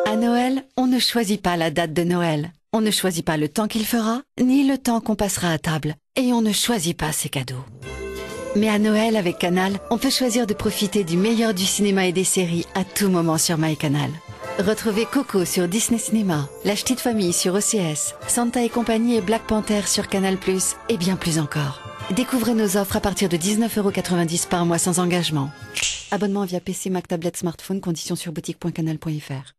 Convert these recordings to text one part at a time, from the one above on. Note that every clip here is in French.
À Noël, on ne choisit pas la date de Noël. On ne choisit pas le temps qu'il fera, ni le temps qu'on passera à table. Et on ne choisit pas ses cadeaux. Mais à Noël, avec Canal, on peut choisir de profiter du meilleur du cinéma et des séries à tout moment sur MyCanal. Retrouvez Coco sur Disney Cinéma, La Ch'tite Famille sur OCS, Santa et compagnie et Black Panther sur Canal+, et bien plus encore. Découvrez nos offres à partir de 19,90 € par mois sans engagement. Abonnement via PC, Mac, tablette, smartphone, conditions sur boutique.canal.fr.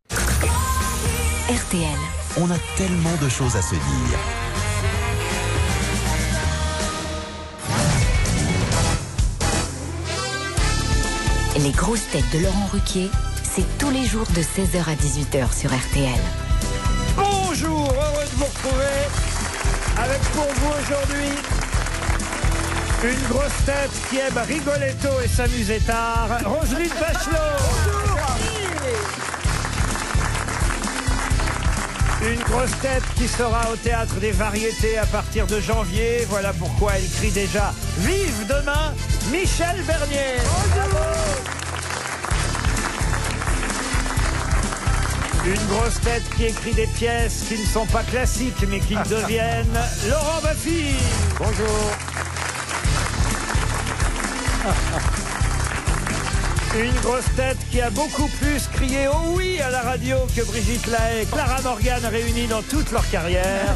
RTL. On a tellement de choses à se dire. Les grosses têtes de Laurent Ruquier, c'est tous les jours de 16h à 18h sur RTL. Bonjour, heureux de vous retrouver avec pour vous aujourd'hui une grosse tête qui aime rigoler tôt et s'amuser tard, Roselyne Bachelot. Une grosse tête qui sera au Théâtre des Variétés à partir de janvier. Voilà pourquoi elle crie déjà « Vive demain !» Michel Bernier. Une grosse tête qui écrit des pièces qui ne sont pas classiques mais qui le deviennent, Laurent Baffy. Bonjour. Une grosse tête qui a beaucoup plus crié « Oh oui !» à la radio que Brigitte Lahaie et Clara Morgan réunies dans toute leur carrière.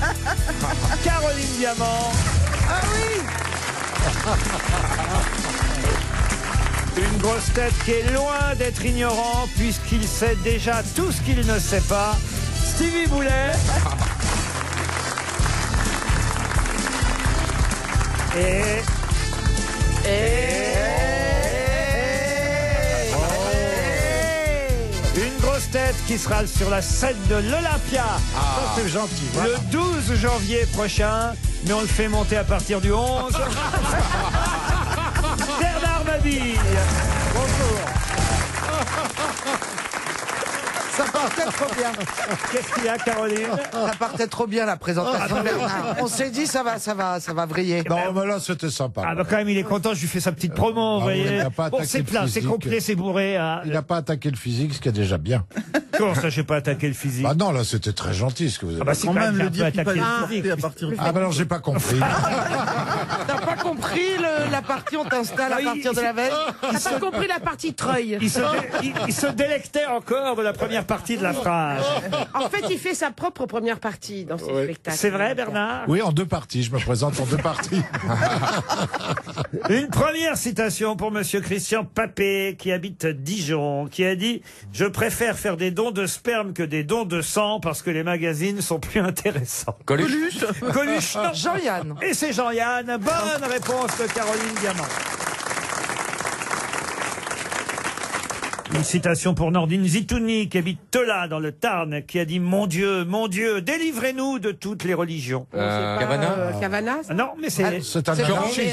Caroline Diamant. Ah oui. Une grosse tête qui est loin d'être ignorant puisqu'il sait déjà tout ce qu'il ne sait pas, Stevie Boulet. Une grosse tête qui sera sur la scène de l'Olympia. C'est gentil. Le 12 janvier prochain, mais on le fait monter à partir du 11. Bernard Mabille. Bonjour. Ça partait trop bien. Qu'est-ce qu'il y a, Caroline? Ça partait trop bien la présentation de Bernard. On s'est dit ça va vriller. Non, mais là, c'était sympa. Ah bah quand même, il est content, je lui fais sa petite promo, vous oui, il voyez. n'a pas Bon, attaqué c'est le plein, c'est physique. complet, c'est bourré. Hein. Il n'a pas attaqué le physique, ce qui est déjà bien. Comment ça, j'ai pas attaqué le physique? Ah non, là, c'était très gentil ce que vous avez Ah bah dit. si, quand même, le dire attaqué le physique. Ah bah alors, j'ai pas compris. T'as pas compris la partie on t'installe à partir de la veille? T'as pas compris la partie treuil. Il se délectait encore de la première partie de la phrase. En fait, il fait sa propre première partie dans ses spectacles. C'est vrai, Bernard? Oui, en deux parties. Je me présente en deux parties. Une première citation pour monsieur Christian Papé, qui habite Dijon, qui a dit « Je préfère faire des dons de sperme que des dons de sang parce que les magazines sont plus intéressants. » Coluche. Coluche, non. Jean-Yann. Et c'est Jean-Yann. Bonne réponse de Caroline Diamant. Une citation pour Nordine Zitouni, qui habite Tola, dans le Tarn, qui a dit « Mon Dieu, délivrez-nous de toutes les religions. » Cavana. Non, mais c'est... C'est un Joron, Volinsky.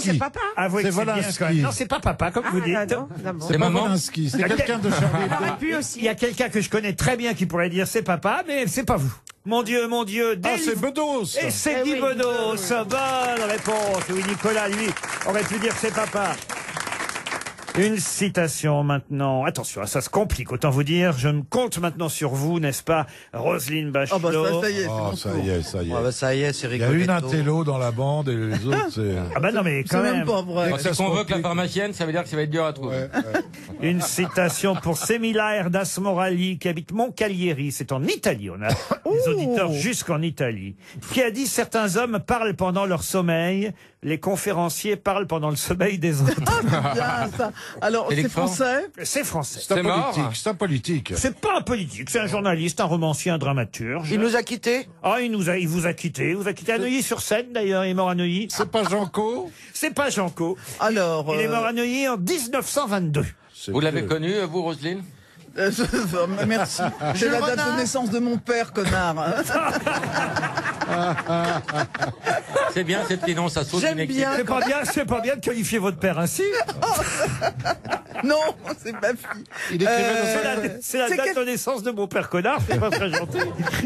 c'est papa. Avouez que C'est c'est bien, Volinsky. quand même. Non, c'est pas papa, comme vous dites. C'est pas Volinsky, c'est quelqu'un de Charlie Hebdo. Puis aussi. Il y a quelqu'un que je connais très bien qui pourrait dire c'est papa, mais c'est pas vous. Mon Dieu, Ah, c'est Bedos. Et c'est Eh Guy oui. Bedos. Bonne réponse. Oui, Nicolas, lui, aurait pu dire c'est papa. Une citation maintenant. Attention, ça se complique. Autant vous dire, je me compte maintenant sur vous, n'est-ce pas, Roselyne Bachelot? ça y est, Oh, ça y est, ça y est. Ah bah ça y est, c'est Il y a rigolo. une intello dans la bande et les autres, c'est... Ah bah non, mais quand même. vrai. Dès que ça Quand se on convoque la complique. pharmacienne, ça veut dire que ça va être dur à trouver. Ouais. Une citation pour Semila Erdas Morali, qui habite Moncalieri, c'est en Italie, on a des auditeurs jusqu'en Italie, qui a dit « Certains hommes parlent pendant leur sommeil, les conférenciers parlent pendant le sommeil des autres. Alors, c'est français. » C'est français. C'est un C'est mort. politique, c'est un politique. C'est pas un politique, c'est un journaliste, un romancier, un dramaturge. il nous a quittés. Ah, il vous a quitté. Il vous a quitté à Neuilly-sur-Seine, d'ailleurs. Il est mort à Neuilly. C'est pas Janco? C'est pas Janco. Alors, Il est mort à Neuilly en 1922. Vous l'avez connu, vous, Roselyne? Merci. C'est la date de naissance de mon père, connard. C'est bien ces petits noms, ça saute J'aime une bien. C'est pas bien de qualifier votre père ainsi. Non, c'est ma fille. Il écrivait C'est la c'est date quel- de naissance de mon père connard, c'est pas très gentil.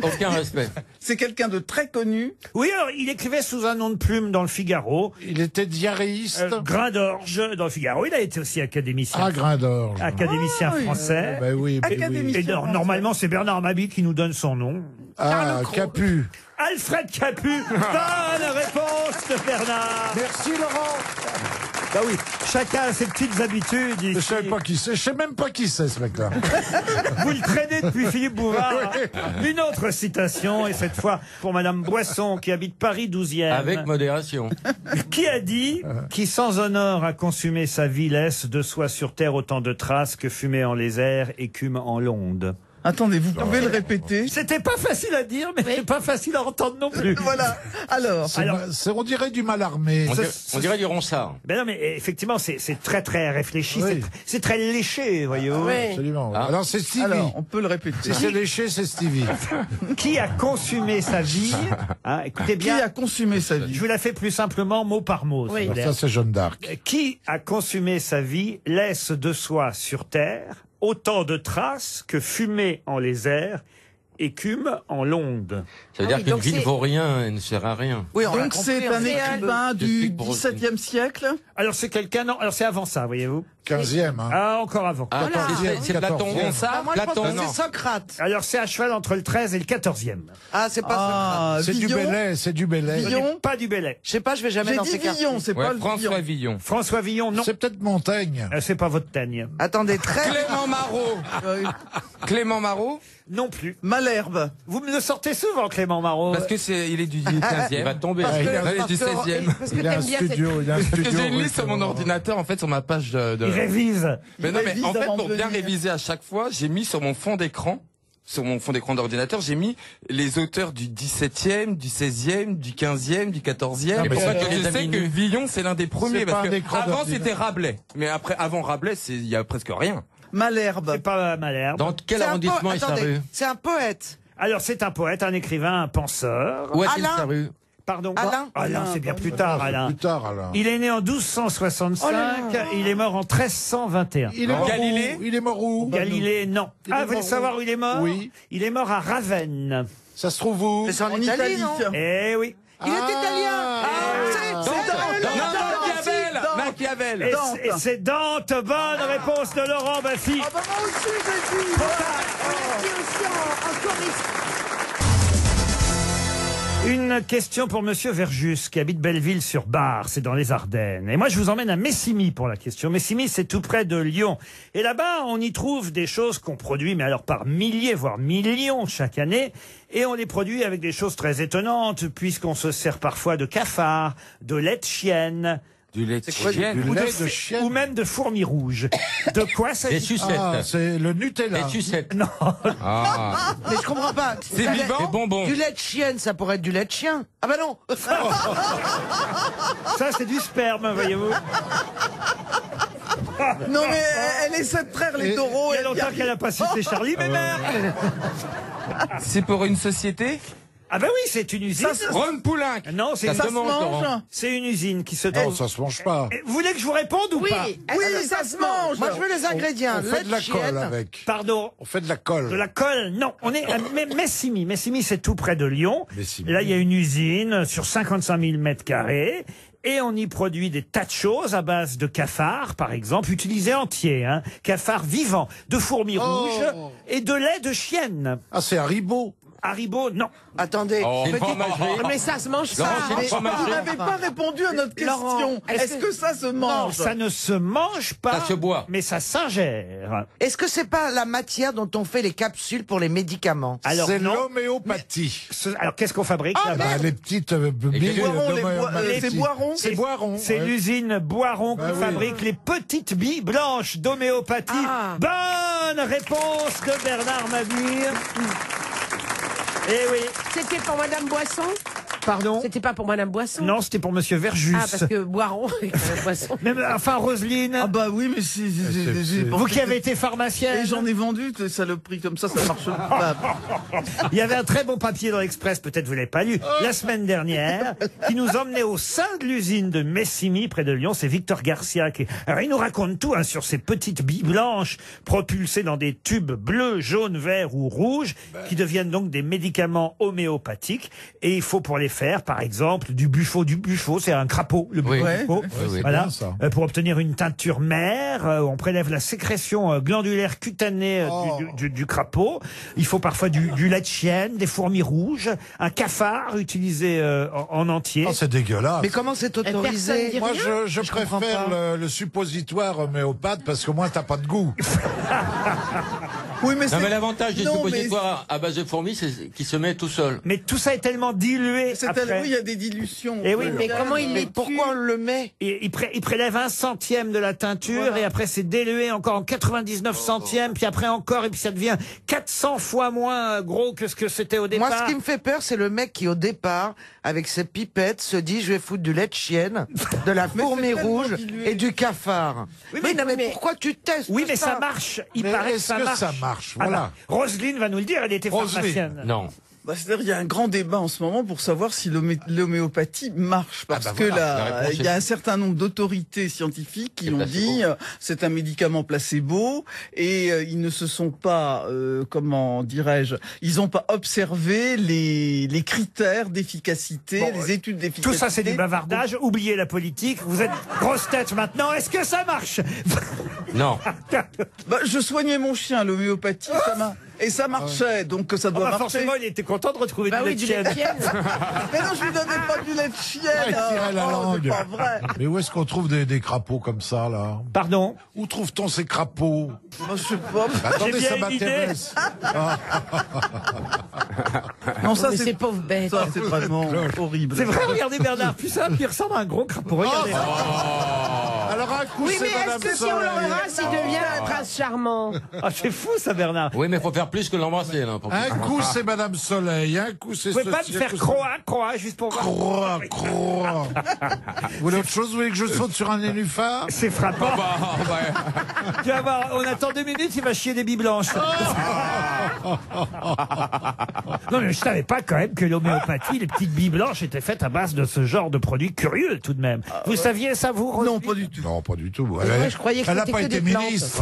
Aucun respect. C'est quelqu'un de très connu. Oui, alors, il écrivait sous un nom de plume dans le Figaro. Il était diarrhéiste. Grain d'orge dans le Figaro. Il a été aussi académicien. Ah, grain d'orge. Académicien Ah, oui. français. Ben oui, ben oui. Académicien. Et normalement, c'est Bernard Mabie qui nous donne son nom. Ah, Capu. Alfred Capu. Bonne réponse de Bernard. Merci Laurent. Bah oui, chacun a ses petites habitudes. Je ici. sais pas qui c'est. Je sais même pas qui c'est, ce mec-là. Vous le traînez depuis Philippe Bouvard. Oui. Une autre citation, et cette fois pour Madame Boisson, qui habite Paris 12e. Avec modération. Qui a dit « Qui sans honneur a consumé sa vie laisse de soi sur terre autant de traces que fumée en les airs, écume en l'onde. » Attendez, vous pouvez le répéter? C'était pas facile à dire, mais c'est pas facile à entendre non plus. Voilà. Alors, On dirait du mal armé. On dirait du ronsard. Ben non, mais effectivement, c'est très très réfléchi, Oui. c'est très léché, voyez-vous. Absolument. Ah. Alors, c'est Stevie. alors, on peut le répéter. Si c'est léché, c'est Stevie. Qui a consumé sa vie hein, écoutez Qui bien, a consumé sa vie? je vous la fais plus simplement, mot par mot. si vous voulez. Ça, c'est Jeanne d'Arc. Qui a consumé sa vie laisse de soi sur terre autant de traces que fumée en les airs, écume en l'onde. Ça veut Ah dire oui, qu'une donc vie ne c'est- vaut rien et ne sert à rien. Oui, on l'a Donc compris, c'est hein. un écrivain du J'explique pour XVIIe siècle. Alors c'est quelqu'un, non, alors c'est avant ça, voyez-vous. 15e, hein. Ah, encore avant. Ah, c'est Platon. 14e. Ah, moi, je Platon, pense que non. c'est Socrate. Alors c'est à cheval entre le 13 et le 14e. Ah, c'est pas Ah, C'est du Villon. Bellay, c'est du Bellay. Villon. Ce n'est pas du Bellay. Je sais pas, je vais jamais J'ai dans dit ces quartiers. Villon, c'est Ouais, pas le François Villon. Villon. François Villon, non. C'est peut-être Montaigne. C'est pas votre teigne. Attendez, très... Clément Marot. Clément Marot. Non plus. Malherbe. Vous me le sortez souvent, Clément Marot. Parce que il est du 15e. Il va tomber. Ah, il a- Ouais, du 16e. Parce que Il a un t'aimes bien cette... studio, il a un Parce que studio. j'ai une rue liste sur mon Clément. ordinateur, en fait, sur ma page de... Il révise. Mais non, mais révise en fait, avant pour de bien venir. réviser à chaque fois, j'ai mis sur mon fond d'écran, d'ordinateur, j'ai mis les auteurs du 17e, du 16e, du 15e, du 14e. Non, Et mais pour ça c'est- que je les sais amis que nus. Villon, c'est l'un des premiers. C'est pas Parce un que écran avant, d'ordinateur. c'était Rabelais. Mais après, avant Rabelais, il y a presque rien. Malherbe. C'est pas Malherbe. Dans quel C'est un arrondissement est sa attendez, rue? c'est un poète. Alors c'est un poète, un écrivain, un penseur. Où est-il Alain. sa rue? Pardon. Alain. Alain, c'est bien plus tard, Alain. Plus tard, alors. Il est né en 1265, il est mort en 1321. Il est mort Galilée. où Il est mort où Galilée, non. Il est Ah, vous voulez mort savoir où où il est mort Oui. Il est mort à Ravenne. Ça se trouve où Mais c'est en Italie, non? Eh oui. Il est italien. Machiavel. Et c'est Dante. Bonne réponse de Laurent Baffy. Ah bah moi aussi, j'ai dit. Une question pour Monsieur Verjus, qui habite Belleville-sur-Bar, c'est dans les Ardennes. Et moi, je vous emmène à Messigny pour la question. Messigny, c'est tout près de Lyon. Et là-bas, on y trouve des choses qu'on produit, mais alors par milliers, voire millions chaque année. Et on les produit avec des choses très étonnantes, puisqu'on se sert parfois de cafards, de lait de chienne, Du lait de Du chienne. lait de chienne. ou même de fourmis rouges. De quoi Des s'agit-il? sucettes. Ah, c'est le Nutella. Des sucettes. Non. Ah. Mais je comprends pas. C'est Du lait- vivant. Des bonbons. Du lait de chienne, ça pourrait être du lait de chien. Ah bah non. Ça, c'est du sperme, voyez-vous. Non mais elle essaie de traire les taureaux. Il y a elle y longtemps arrive. qu'elle n'a pas cité Charlie, mais merde. C'est pour une société. Ah ben oui, c'est une usine. Ron Poulenc. Non, c'est Ça une... se Ça se mange, mange. Laurent. c'est une usine qui se Non, trouve. ça se mange pas. Vous voulez que je vous réponde ou Oui, pas? Oui, ça se mange. Moi, je veux les ingrédients. On Lait fait de la chienne. colle avec. Pardon. On fait de la colle. De la colle? Non, on est à Messigny. Messigny, c'est tout près de Lyon. Messigny. Là, il y a une usine sur 55 000 mètres carrés. Et on y produit des tas de choses à base de cafards, par exemple, utilisés entiers, hein. Cafards vivants, de fourmis rouges et de lait de chienne. Ah, c'est Haribo. Haribo, non. Attendez. Oh, me une dites- fromagerie. Mais ça se mange Laurent, ça. c'est une Vous fromagerie. n'avez pas répondu à notre Laurent, question. est-ce Est-ce que ça se Non, mange? ça ne se mange pas. Ça se boit. Mais ça s'ingère. Est-ce que c'est pas la matière dont on fait les capsules pour les médicaments? Alors C'est non. l'homéopathie. Alors qu'est-ce qu'on fabrique là-bas? Bah, les petites billes Boiron, les d'homéopathie. c'est Boiron. C'est Boiron. C'est ouais. l'usine Boiron qui Bah oui. fabrique les petites billes blanches d'homéopathie. Ah. Bonne réponse de Bernard Mabille. Eh oui. C'était pour Madame Boisson. Pardon? C'était pas pour Madame Boisson? Non, c'était pour Monsieur Verjus. Ah, parce que Boiron avec Madame Boisson. Même, enfin, Roselyne. Ah bah oui, mais Vous qui avez été pharmacienne. Et j'en ai vendu, des saloperies comme ça marche pas. Il y avait un très bon papier dans l'Express, peut-être vous l'avez pas lu, la semaine dernière, qui nous emmenait au sein de l'usine de Messimy, près de Lyon. C'est Victor Garcia qui... Alors, il nous raconte tout, hein, sur ces petites billes blanches propulsées dans des tubes bleus, jaunes, verts ou rouges, qui deviennent donc des médicaments homéopathiques. Et il faut pour les faire, par exemple, du buffo. Du buffo, c'est un crapaud, le buffo. Voilà. Pour obtenir une teinture mère, on prélève la sécrétion glandulaire cutanée du crapaud. Il faut parfois du lait de chienne, des fourmis rouges, un cafard utilisé en entier. Oh, c'est dégueulasse. Mais comment c'est autorisé? Moi, je préfère le suppositoire homéopathe parce qu'au moins, t'as pas de goût. Oui, mais non, mais l'avantage des suppositoires à base de fourmis, c'est qu'il se met tout seul. Mais tout ça est tellement dilué. Oui, il y a des dilutions. Et oui, mais comment il les Pourquoi on le met? Il prélève 1 centième de la teinture et après c'est dilué encore en 99 centièmes, puis après encore, et puis ça devient 400 fois moins gros que ce que c'était au départ. Moi, ce qui me fait peur, c'est le mec qui, au départ, avec ses pipettes, se dit, je vais foutre du lait de chienne, de la fourmi rouge et du cafard. Oui, mais pourquoi tu testes? Oui, mais ça marche. Il paraît que ça marche. Voilà. Roselyne va nous le dire, elle était pharmacienne. Non. C'est-à-dire, il y a un grand débat en ce moment pour savoir si l'homéopathie marche. Parce que là, il y a un certain nombre d'autorités scientifiques qui ont dit c'est un médicament placebo et ils ne se sont pas, comment dirais-je, ils n'ont pas observé les critères d'efficacité, les études d'efficacité. Tout ça, c'est du bavardage. Oubliez la politique. Vous êtes grosse tête maintenant. Est-ce que ça marche? Non. Je soignais mon chien à l'homéopathie, et ça marchait, donc ça doit marcher. Forcément, il était content de retrouver du lait de chienne. Mais non, je lui donnais pas du lait de chienne. Il tirait la langue. C'est pas vrai. Mais où est-ce qu'on trouve des crapauds comme ça, là? Pardon? Où trouve-t-on ces crapauds? Moi, je sais pas. Attendez, bien ça une m'intéresse. Non, ça, c'est pauvre bête. Ça, c'est vraiment horrible. C'est vrai, regardez Bernard Puissat, il ressemble à un gros crapaud. Regardez. Alors, un coup, Oui, mais c'est est-ce Madame que si on Soleil. l'embrasse, il devient un prince charmant? Ah, c'est fou, ça, Bernard. Oui, mais il faut faire plus que l'embrasser. Là, Un coup, c'est Madame Soleil. Un coup, c'est Vous pouvez pas me faire croix, juste pour voir. Croix. Vous voulez autre chose? Vous voulez que je saute sur un nénuphar? C'est frappant. Tu vas voir, on attend 2 minutes, il va chier des billes blanches. Non, mais je savais pas quand même que l'homéopathie, les petites billes blanches étaient faites à base de ce genre de produits curieux, tout de même. Vous saviez ça, vous, Roselyne? Non, pas du tout. Non, pas du tout. je croyais que Elle n'a c'était pas que été des plantes. ministre.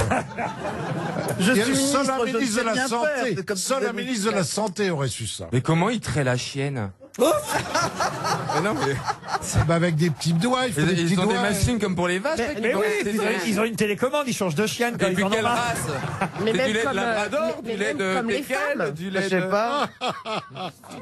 Je Il y a suis seul ministre, un je ministre sais de la bien Santé. faire, comme Seul vous un avez ministre de la Santé aurait su ça. Mais comment il traite la chienne? Non, mais... Avec des petits doigts, il faut des petits Ils ont des doigts. machines comme pour les vaches. là, qui Mais vont oui, rester- ils ont une télécommande, ils changent de chienne quand Et ils puis en ont quelle marre. race? Mais C'est même du lait comme, de Labrador, mais du lait même de comme les Teckel, femmes. du Je lait sais de... pas.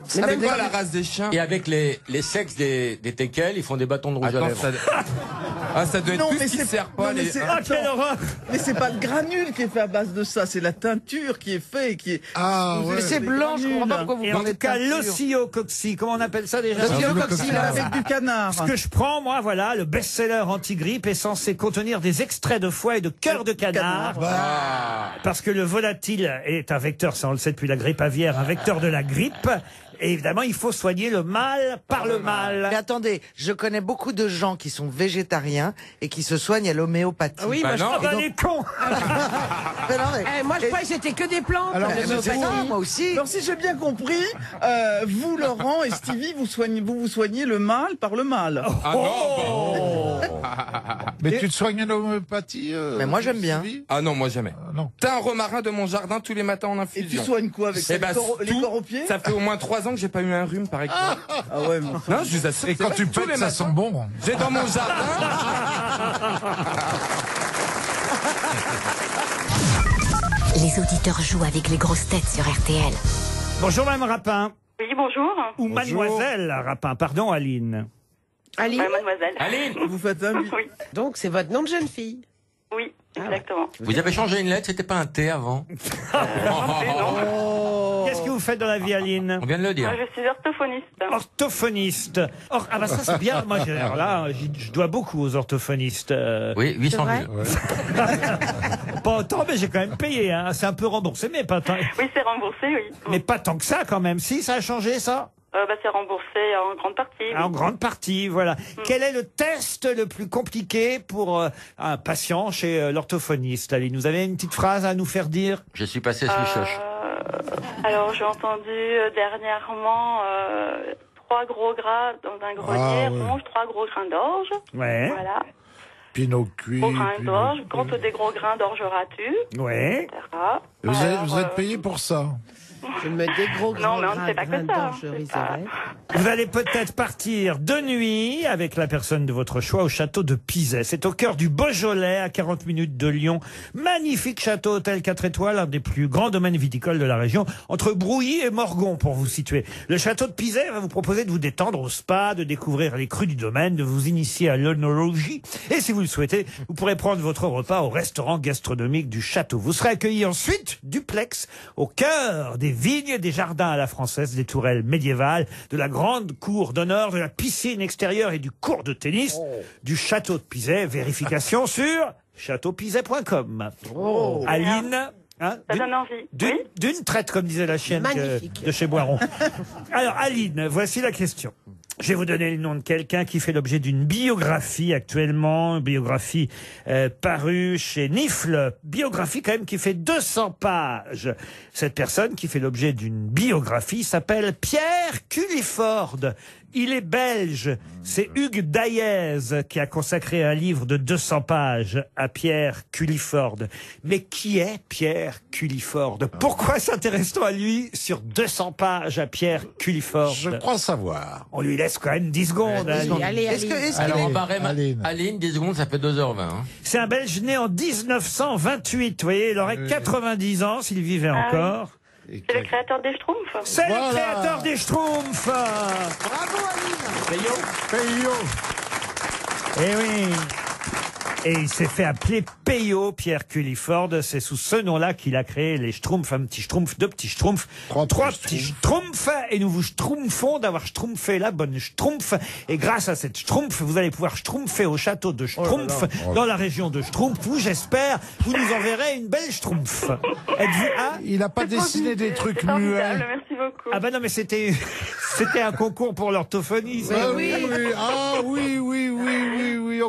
C'est même quoi la race des chiens? Et avec les sexes des teckels, ils font des bâtons de rouge à Attends, lèvres. ça doit être Non, tout mais ce qui c'est- sert pas. non, mais les... c'est- Ah, quelle horreur! Mais c'est pas le granule qui est fait à base de ça, c'est la teinture qui est fait et qui est. Ah, Vous ouais. Mais c'est blanc, je comprends pas pourquoi vous Et en parlez tout de cas, teinture. l'ocyococci, comment on appelle ça déjà? L'ocyococci, là. Avec du canard. Ce que je prends, moi, voilà, le best-seller anti-grippe est censé contenir des extraits de foie et de cœur de canard. Parce que le volatile est un vecteur, ça on le sait depuis la grippe aviaire, un vecteur de la grippe. Et évidemment, il faut soigner le mal par le mal. Mais attendez, je connais beaucoup de gens qui sont végétariens et qui se soignent à l'homéopathie. Oui, moi, je non. Ah bah les cons! Mais non, mais- moi, je croyais que c'était que des plantes. Alors, l'homéopathie. non, moi aussi. Alors si j'ai bien compris, vous Laurent et Stevie, vous vous soignez le mal par le mal. Ah non, Mais tu te soignes l'homéopathie Mais moi, j'aime bien. Sylvie Ah non, moi jamais. Non. T'as un romarin de mon jardin tous les matins en Et tu infusion. soignes quoi avec ça, Eh ben, les tout, corps aux pieds? ça fait au moins 3 ans que j'ai pas eu un rhume, par exemple. Ah ouais, mais enfin. Non, je vous assure. Et c'est quand vrai, tu tous pètes, les ça matins, sent bon. j'ai dans mon jardin. Les auditeurs jouent avec les grosses têtes sur RTL. Bonjour, Mme Rapin. Oui, bonjour. Ou Mademoiselle Rapin, pardon, Aline. Aline, Mademoiselle. Aline, Vous faites un Oui, donc c'est votre nom de jeune fille. oui, exactement. vous avez changé une lettre, c'était pas un T avant. Qu'est-ce que vous faites dans la vie, Aline? On vient de le dire. Moi, je suis orthophoniste. Orthophoniste. Or, ah bah ça c'est bien. Moi, alors là, je dois beaucoup aux orthophonistes. Oui, 800 vrai 000. Pas autant, mais j'ai quand même payé. Hein. C'est un peu remboursé, mais pas tant. Oui, c'est remboursé, oui. Mais pas tant que ça, quand même. Si, ça a changé, ça? C'est remboursé en grande partie. Oui. En grande partie, voilà. Quel est le test le plus compliqué pour un patient chez l'orthophoniste? Aline, vous avez une petite phrase à nous faire dire? Je suis passé sous choche. Alors, j'ai entendu dernièrement 3 gros gras dans un grenier, ronge, 3 gros grains d'orge. Ouais. Voilà. Pinot cuit. Gros grains d'orge. Quand des gros grains d'orge ratus. Ouais. Etc. Vous êtes payé pour ça? Je me dis gros Non, mais on ne fait pas que ça. Vous allez peut-être partir de nuit avec la personne de votre choix au château de Pizet. C'est au cœur du Beaujolais, à 40 minutes de Lyon. Magnifique château, hôtel 4 étoiles, un des plus grands domaines viticoles de la région, entre Brouilly et Morgon, pour vous situer. Le château de Pizet va vous proposer de vous détendre au spa, de découvrir les crus du domaine, de vous initier à l'œnologie. Et si vous le souhaitez, vous pourrez prendre votre repas au restaurant gastronomique du château. Vous serez accueilli ensuite, duplex, au cœur des vignes, des jardins à la française, des tourelles médiévales, de la grande cour d'honneur, de la piscine extérieure et du court de tennis du château de Pizet. Vérification sur châteaupizet.com. Aline, Ça donne envie. d'une traite, comme disait la chienne de chez Boiron. Alors, Aline, voici la question. Je vais vous donner le nom de quelqu'un qui fait l'objet d'une biographie actuellement, une biographie parue chez Nifl, biographie quand même qui fait 200 pages. Cette personne qui fait l'objet d'une biographie s'appelle Pierre Culliford. Il est belge. C'est Hugues Daillez qui a consacré un livre de 200 pages à Pierre Culliford. Mais qui est Pierre Culliford? Pourquoi s'intéresse-t-on à lui sur 200 pages à Pierre Culliford? Je crois savoir. On lui laisse quand même 10 secondes. Allez, Alors, en barème, Aline, 10 secondes, ça fait 2h20. Hein. C'est un Belge né en 1928. Vous voyez, il aurait 90 ans s'il vivait encore. C'est le créateur des Schtroumpfs. C'est le créateur des Schtroumpfs. Bravo, Aline. Payot. Eh oui. Et il s'est fait appeler Peyo, Pierre Culliford. C'est sous ce nom-là qu'il a créé les Schtroumpfs. Un petit Schtroumpf, 2 petits Schtroumpfs, 3 petits Schtroumpfs. Et nous vous schtroumpfons d'avoir schtroumpfé la bonne Schtroumpf. Et grâce à cette Schtroumpf, vous allez pouvoir schtroumpfer au château de Schtroumpf, dans la région de Schtroumpf, où j'espère vous nous enverrez une belle Schtroumpf. Êtes-vous Il n'a pas dessiné des trucs muets. Merci beaucoup. Ah ben non, mais c'était un concours pour l'orthophonie. ça. Oui. Ah oui.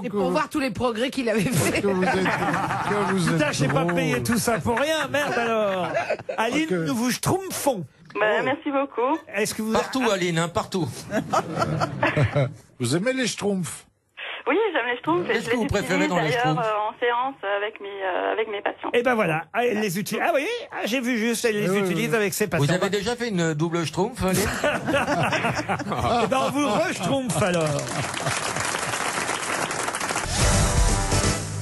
Et pour voir tous les progrès qu'il avait fait. Putain, j'ai pas payé tout ça pour rien, merde alors. Aline, nous vous schtroumpfons. Merci beaucoup. Est-ce que vous Partout, Aline, hein, partout. Vous aimez les Schtroumpfs? Oui, j'aime les Schtroumpfs. Qu'est-ce que vous préférez dans les d'ailleurs Schtroumpfs en séance avec mes patients. Eh ben voilà, elle les utilise. Ah oui, j'ai vu juste, elle les utilise avec ses patients. Vous avez déjà fait une double Schtroumpf, Aline? Eh ben on vous re-schtroumpf alors.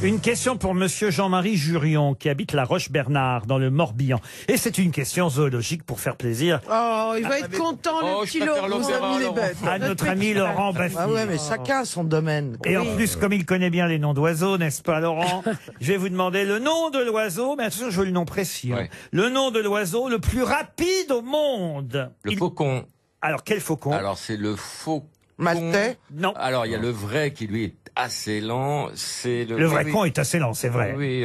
Une question pour monsieur Jean-Marie Jurion, qui habite la Roche-Bernard, dans le Morbihan. Et c'est une question zoologique pour faire plaisir. Oh, il va être content, le petit Laurent. À notre ami Laurent Baffy. Ah ouais, mais chacun a son domaine. Et en plus, comme il connaît bien les noms d'oiseaux, n'est-ce pas, Laurent? Je vais vous demander le nom de l'oiseau, mais attention, je veux le nom précis. Ouais. Le nom de l'oiseau le plus rapide au monde. Le faucon. Alors, quel faucon? Alors, c'est le faucon. Maltais? Non. Alors, il y a le vrai qui, lui, est assez lent. C'est Le vrai con est assez lent, c'est vrai. Oui,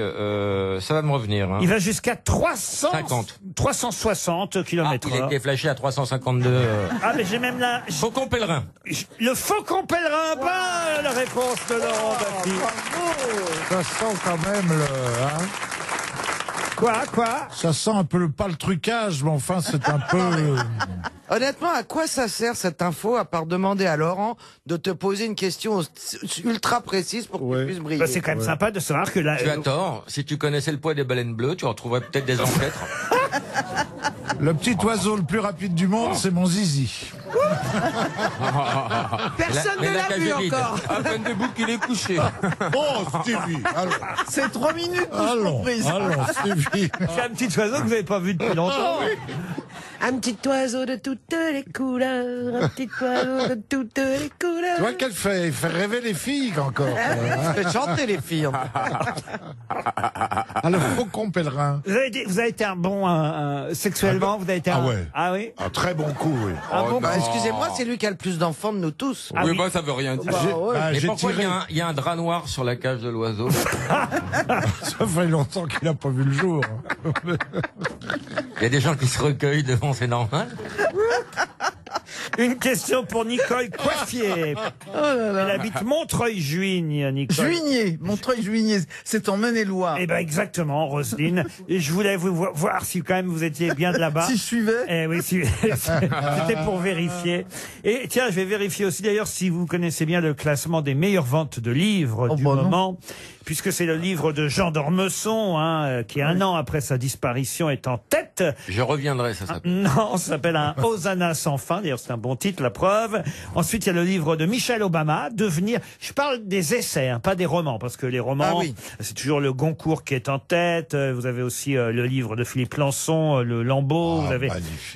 ça va me revenir. Hein. Il va jusqu'à 360 km/h. Il a été flashé à 352. Ah, mais j'ai même là... Faucon pèlerin. Le faucon pèlerin, la réponse de Laurent Baffy. Ça sent quand même le... Quoi Ça sent un peu pas le trucage, mais enfin c'est un peu... Honnêtement, à quoi ça sert cette info à part demander à Laurent de te poser une question ultra précise pour que tu puisses briller? Bah, c'est quand même sympa de savoir que là... Tu as tort. Si tu connaissais le poids des baleines bleues, tu retrouverais peut-être des ancêtres. Le petit oiseau le plus rapide du monde, c'est mon zizi. Personne ne l'a vu encore. À peine debout qu'il est couché. Oh, Stevie, allons. C'est 3 minutes de Allons, surprise. Stevie. C'est un petit oiseau que vous n'avez pas vu depuis longtemps. Un petit oiseau de toutes les couleurs, un petit oiseau de toutes les couleurs. Tu vois qu'elle fait rêver les filles encore. Elle fait chanter les filles. Ah, le faucon pèlerin. Vous avez été un bon sexuellement, vous avez été un... ouais. Ah oui. Un très bon coup, oui. Excusez-moi, c'est lui qui a le plus d'enfants de nous tous. Ah oui, bah ça veut rien dire. Mais J'ai pourquoi tiré... il y a un drap noir sur la cage de l'oiseau? Ça fait longtemps qu'il n'a pas vu le jour. Il y a des gens qui se recueillent devant, c'est normal. Une question pour Nicole Coiffier. Elle habite Montreuil-Juigne, Nicole. Juigné, Montreuil-Juigné, c'est en Maine-et-Loire. Eh ben exactement, Roselyne. Et je voulais vous voir si quand même vous étiez bien de là-bas. Si je suivais. Eh oui, c'était pour vérifier. Et tiens, je vais vérifier aussi d'ailleurs si vous connaissez bien le classement des meilleures ventes de livres du moment. Puisque c'est le livre de Jean d'Ormesson, qui un an après sa disparition est en tête. Je reviendrai, ça s'appelle. Non, ça s'appelle un Hosanna sans fin. D'ailleurs, c'est un bon titre, la preuve. Ensuite, il y a le livre de Michelle Obama, Devenir. Je parle des essais, pas des romans, parce que les romans, c'est toujours le Goncourt qui est en tête. Vous avez aussi le livre de Philippe Lançon, le Lambeau. Vous avez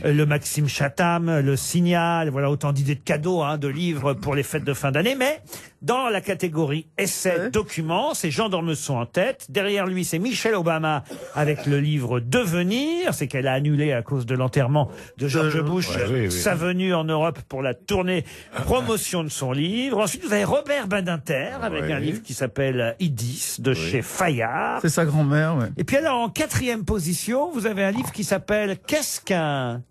le Maxime Chatham, le Signal. Voilà autant d'idées de cadeaux, de livres pour les fêtes de fin d'année. Mais dans la catégorie essais, documents, c'est Jean d'Ormesson en tête. Derrière lui, c'est Michelle Obama avec le livre Devenir. C'est qu'elle a annulé à cause de l'enterrement de George Bush sa venue en Europe pour la tournée promotion de son livre. Ensuite, vous avez Robert Badinter avec un livre qui s'appelle Idis de chez Fayard. C'est sa grand-mère, Et puis alors, en 4e position, vous avez un livre qui s'appelle Qu'est-ce qu'un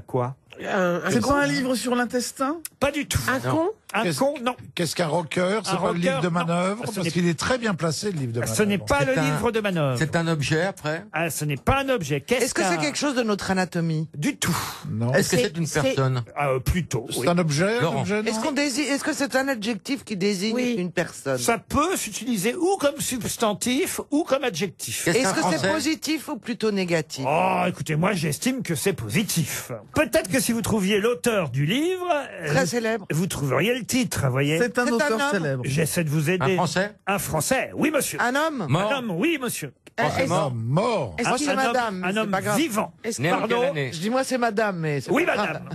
quoi? C'est pas un livre sur l'intestin? Pas du tout. Un con? Un con, non. Qu'est-ce qu'un rocker? C'est pas le livre de manœuvre? Parce qu'il est très bien placé, le livre de manœuvre. Ce n'est pas le livre de manœuvre. C'est un objet, après? Ce n'est pas un objet. Est-ce que c'est quelque chose de notre anatomie? Du tout. Non. Est-ce que c'est une personne? Plutôt. C'est un objet? Est-ce que c'est un adjectif qui désigne une personne? Ça peut s'utiliser ou comme substantif ou comme adjectif. Est-ce que c'est positif ou plutôt négatif? Oh, écoutez, moi j'estime que c'est positif. Peut-être que si vous trouviez l'auteur du livre, très célèbre, vous trouveriez le titre, vous voyez. C'est un auteur célèbre. J'essaie de vous aider. Un Français? Un Français, oui monsieur. Un homme? Mort? Un homme, oui monsieur. Un homme mort. Est-ce que c'est madame? Un homme vivant. Pardon? Je dis moi c'est madame, mais oui madame.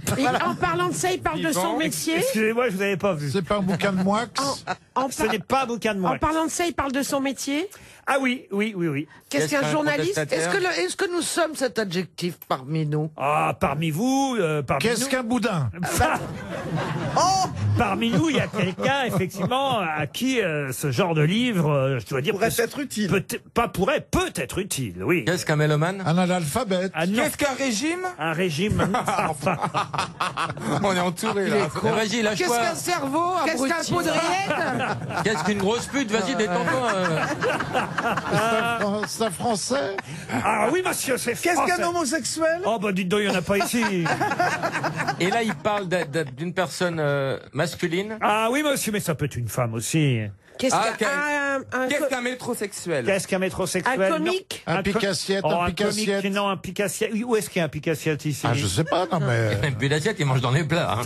En parlant de ça, il parle de son métier. Excusez-moi, je vous avais pas vu. C'est pas un bouquin de Moix? Ce n'est pas un bouquin de Moix. En parlant de ça, il parle de son métier. Ah oui. Qu'est-ce qu'un journaliste? Est-ce que nous sommes cet adjectif parmi nous? Ah, parmi vous, Qu'est-ce qu'un boudin? Parmi nous, il y a quelqu'un, effectivement, à qui ce genre de livre, je dois dire, pourrait être utile. Peut être utile, oui. Qu'est-ce qu'un mélomane? Un analphabète. Qu'est-ce qu'un régime? Un régime. On est entouré, là. Vas-y, lâche-toi. Qu'est-ce qu'un cerveau? Qu'est-ce qu'un poudriette? Qu'est-ce qu'une grosse pute? Vas-y, détends-toi. C'est un français? Ah oui, monsieur, c'est français. Qu'est-ce qu'un homosexuel? Oh, bah dites donc, il n'y en a pas ici. Et là, il parle d'une personne masculine. Ah oui, monsieur, mais ça peut être une femme aussi. Qu'est-ce qu'un métrosexuel? Qu'est-ce qu'un métrosexuel? Un comique? Un pique-assiette, un pique-assiette. comique, non, un pique-assiette. Où est-ce qu'il y a un pique-assiette ici? Ah, je sais pas, non mais... Et puis l'assiette, il mange dans les plats.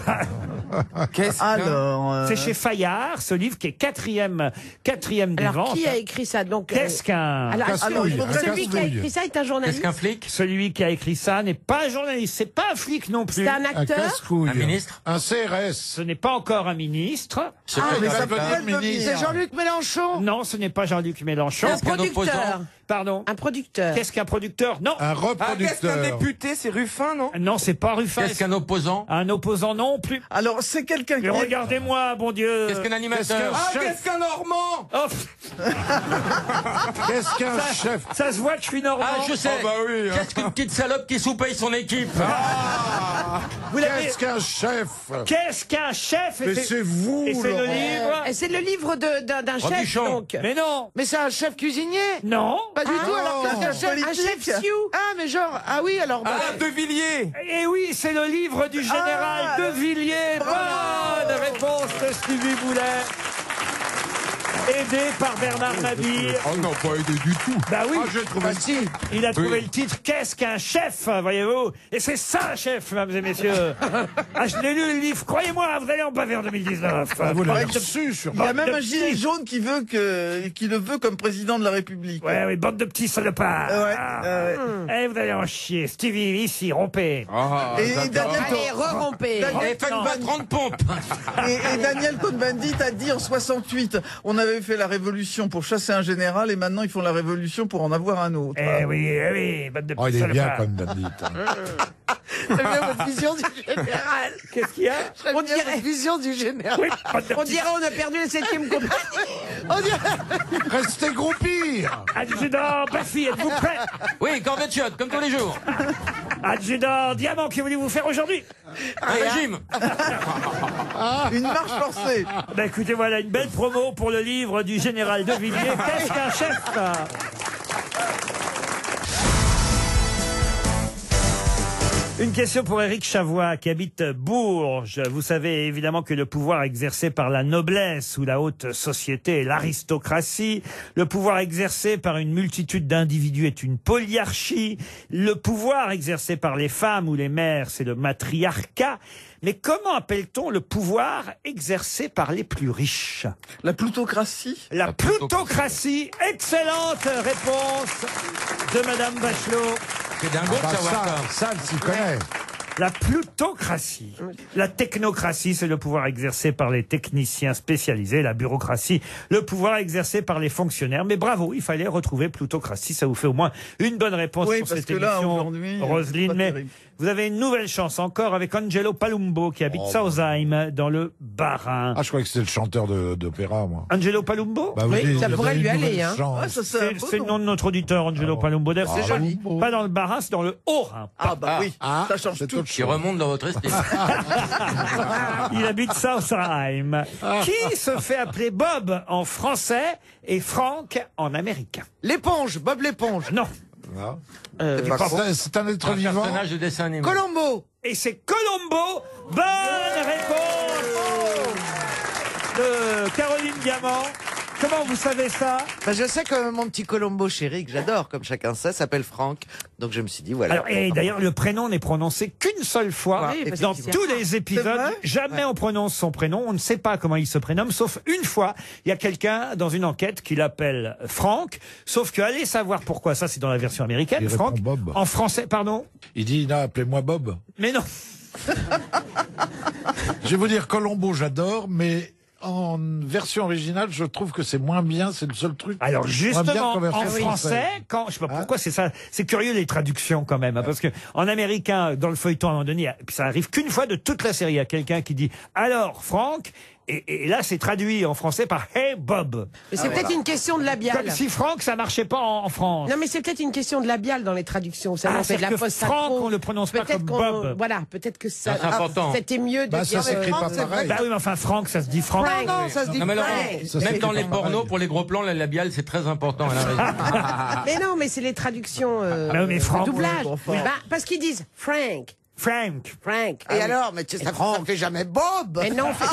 C'est chez Fayard, ce livre qui est quatrième des Alors, ventes. qui a écrit ça? Donc, Qu'est-ce qu'un... celui qui a écrit ça est un journaliste? Qu'est-ce qu'un flic? Celui qui a écrit ça n'est pas un journaliste, c'est pas un flic non plus. C'est un acteur? casse-couille. Un ministre? Un CRS. Ce n'est pas encore un ministre. mais ça peut être C'est Jean-Luc Mélenchon? Non, ce n'est pas Jean-Luc Mélenchon. Un producteur? Pardon? Un producteur? Qu'est-ce qu'un producteur? Non. Un Qu'est-ce qu'un reproducteur. député? C'est Ruffin, non? Non, c'est pas Ruffin. Qu'est-ce qu'un opposant? Un opposant non plus. Alors, c'est quelqu'un qui... Mais regardez-moi, bon Dieu. Qu'est-ce qu'un animateur? Qu'est-ce qu'un Normand? Oh, Qu'est-ce qu'un chef? ça se voit que je suis normand. Ah, je sais. Oh, bah oui, hein. Qu'est-ce qu'une petite salope qui sous-paye son équipe? Vous l'avez. Qu'est-ce qu'un chef? Qu'est-ce qu'un chef? Mais c'est vous, Et c'est le Laurent. livre. Et c'est le livre d'un chef, Robuchon. donc. Mais non. Mais c'est un chef cuisinier? Non. Pas du tout, alors non. qu'un chef... Un chef Sioux. Ah, mais genre... Ah oui, alors... De Villiers. Et oui, c'est le livre du général de Villiers. Bonne réponse de Stevie Boulet. Aidé par Bernard Mabille. Oh non, pas aidé du tout. Bah oui. Ah, j'ai trouvé le titre. Il a trouvé le titre. Qu'est-ce qu'un chef, voyez-vous? Et c'est ça, un chef, mesdames et messieurs. Ah, je l'ai lu, le livre. Croyez-moi, vous allez en baver en 2019. Vous l'avez reçu sur... Il y a même de un gilet petits. jaune qui le veut comme président de la République. Ouais, oui, bande de petits salopards. Eh, vous allez en chier. Stevie, ici, rompez. Et Daniel, Allez, re-rompez. Et faites pas 30 pompes. et Daniel Cohn-Bendit a dit en 68, on avait fait la révolution pour chasser un général et maintenant ils font la révolution pour en avoir un autre. Eh oui, bande de petits Oh, il est bien salopards. comme Bandit. J'aime bien votre vision du général. Qu'est-ce qu'il y a? J'aime bien votre vision du général. Oui, bande de On petits- dirait on a perdu la 7e compagnie. Restez groupis. Adjudant Baffy, êtes-vous prêt? Oui, corvée de chiottes, comme tous les jours. Adjudant Diamant, que voulez-vous faire aujourd'hui? Un régime. Une marche forcée. Bah écoutez, voilà une belle promo pour le livre du général de Villiers. Qu'est-ce qu'un chef? Une question pour Éric Chavois qui habite Bourges. Vous savez évidemment que le pouvoir exercé par la noblesse ou la haute société est l'aristocratie. Le pouvoir exercé par une multitude d'individus est une polyarchie. Le pouvoir exercé par les femmes ou les mères, c'est le matriarcat. Mais comment appelle-t-on le pouvoir exercé par les plus riches? La plutocratie. La plutocratie. Excellente réponse de Madame Bachelot. C'est dingo de savoir Ça, elle s'y connaît. La plutocratie. La technocratie, c'est le pouvoir exercé par les techniciens spécialisés. La bureaucratie, le pouvoir exercé par les fonctionnaires. Mais bravo, il fallait retrouver plutocratie. Ça vous fait au moins une bonne réponse Oui, pour parce cette que là, émission, aujourd'hui, Roselyne. c'est pas Mais terrible. vous avez une nouvelle chance encore avec Angelo Palumbo qui habite Sausheim dans le Bas-Rhin. Ah, je croyais que c'était le chanteur d'opéra, moi. Angelo Palumbo? Bah, vous Oui, dites, ça vous pourrait avez lui une aller, nouvelle hein. chance. Ah, ça, c'est un beau C'est le nom de notre auditeur, Angelo Palumbo. D'ailleurs, Ah, c'est joli. pas dans le Bas-Rhin, c'est dans le Haut-Rhin. Ah bah oui, ça change c'est tout. autre Qui chose. remonte dans votre estime. Il habite Sausheim. Qui se fait appeler Bob en français et Frank en américain? L'éponge, Bob l'éponge. Non. Non. C'est pas con. C'est un être Un vivant. personnage de dessin animé. Colombo. Et c'est Colombo. Bonne réponse de Caroline Diamant. Comment vous savez ça? Bah, je sais que mon petit Colombo chéri, que j'adore, comme chacun sait, s'appelle Franck. Donc je me suis dit, voilà. Alors, et d'ailleurs, le prénom n'est prononcé qu'une seule fois Oui, parce dans que c'est tous les épisodes. vrai Jamais on prononce son prénom. On ne sait pas comment il se prénomme, sauf une fois. Il y a quelqu'un dans une enquête qui l'appelle Franck. Sauf que allez savoir pourquoi. Ça, c'est dans la version américaine. Il Franck. répond Bob. En français, pardon. Il dit, non, appelez-moi Bob. Mais non. Je vais vous dire, Colombo, j'adore, mais en version originale, je trouve que c'est moins bien, c'est le seul truc. Alors Moins bien justement, qu'en version en français, quand je sais pas pourquoi c'est ça, c'est curieux les traductions quand même, hein, parce que en américain, dans le feuilleton à un moment donné, puis ça arrive qu'une fois de toute la série, il y a quelqu'un qui dit alors Franck, et là c'est traduit en français par Hey Bob. Mais c'est peut-être une question de labial. Comme si Franck ça marchait pas en France. Non, mais c'est peut-être une question de labial dans les traductions. Vous savez, Ah, on fait de la c'est-à-dire que fausse Franck, synchro. on le prononce pas Peut-être comme qu'on- Bob. Voilà, peut-être que ça. C'est important. C'était mieux de Bah, dire. ça s'écrit pas pareil. Bah oui, mais enfin Franck, ça se dit Franck. Frank. Non, ça se dit Non, mais alors, Frank. Ça, même c'est dans pas les pareil. pornos, pour les gros plans, la labiale, c'est très important. Elle a raison. Mais non, mais c'est les traductions. Bah oui, mais Franck, de doublage. bon, enfin. Bah, parce qu'ils disent Frank. Frank. Frank. Et alors, mais tu sais, ça fait jamais Bob. Mais non, on fait...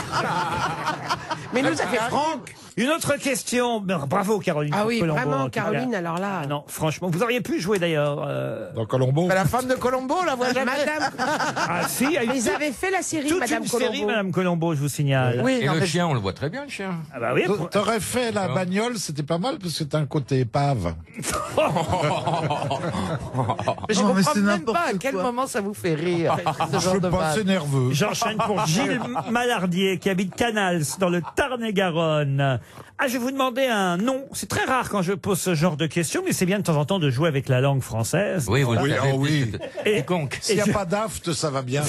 Mais nous, ça fait Franck. Une autre question. Bravo Caroline. Ah oui, Colombo, en vraiment, tout cas. Caroline, alors là. Ah non, franchement, vous auriez pu jouer d'ailleurs. Dans Colombo. Mais la femme de Colombo, on la voit jamais. Madame. Ah si, il y a Mais eu ils avaient fait la série, toute Madame une Colombo. série, Madame Colombo, je vous signale. Oui, Et non, le mais chien, on le voit très bien, le chien. Ah bah oui. T'aurais fait la bagnole, c'était pas mal parce que t'as un côté épave. mais je Non, mais comprends c'est même n'importe pas à quel quoi. moment ça vous fait rire, ce Je genre veux de pas, vanne. c'est nerveux. J'enchaîne pour Gilles Malardier, qui habite Canals, dans le Tarn-et-Garonne. Ah, je vais vous demander un nom. C'est très rare quand je pose ce genre de questions, mais c'est bien de temps en temps de jouer avec la langue française. Oui, vous le Oui, savez. oh oui. Et- Quiconque. S'il n'y a pas d'aft, ça va bien.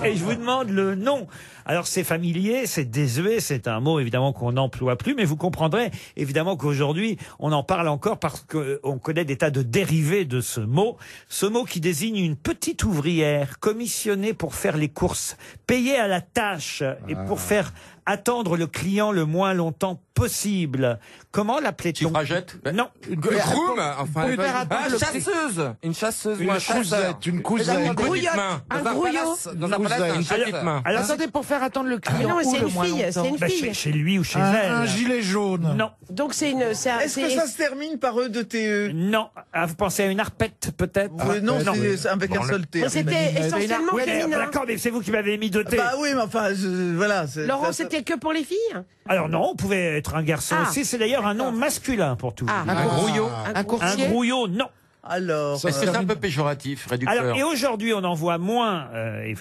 Et je vous demande le nom. Alors c'est familier, c'est désuet, c'est un mot évidemment qu'on n'emploie plus, mais vous comprendrez évidemment qu'aujourd'hui on en parle encore parce qu'on connaît des tas de dérivés de ce mot. Ce mot qui désigne une petite ouvrière commissionnée pour faire les courses, payée à la tâche et pour faire attendre le client le moins longtemps possible. Comment l'appelait-on? Suffragette. Non. Groom, enfin. Pour faire attendre le prix. Chasseuse. Une chasseuse ou un Une chasseur. cousette, une cousette. Une petite Grouillotte. main. Un Dans un grouillot. palace. Dans un Une palace, un cousette. petite main. Alors, Attendez, pour faire attendre le Mais client. non, mais où c'est le une moins fille, longtemps c'est une bah, fille. chez lui ou chez Un elle. gilet jaune. Non. Donc c'est une. Est-ce que ça se termine par E-D-T-E? Non. Ah, vous pensez à une arpette peut-être? Non, non, c'est avec un seul T. Mais c'était essentiellement Oui, féminin. d'accord, mais c'est vous qui m'avez mis deux T. Bah oui, mais enfin, voilà. Laurent, ça- c'était que pour les filles? Alors non, on pouvait être un garçon Ah. aussi. C'est d'ailleurs un nom masculin pour tout. Ah. vous dire. Un grouillot. Un Un coursier. grouillot, non. Alors, Est-ce que c'est un peu péjoratif, réducteur? Alors, et aujourd'hui, on en voit moins,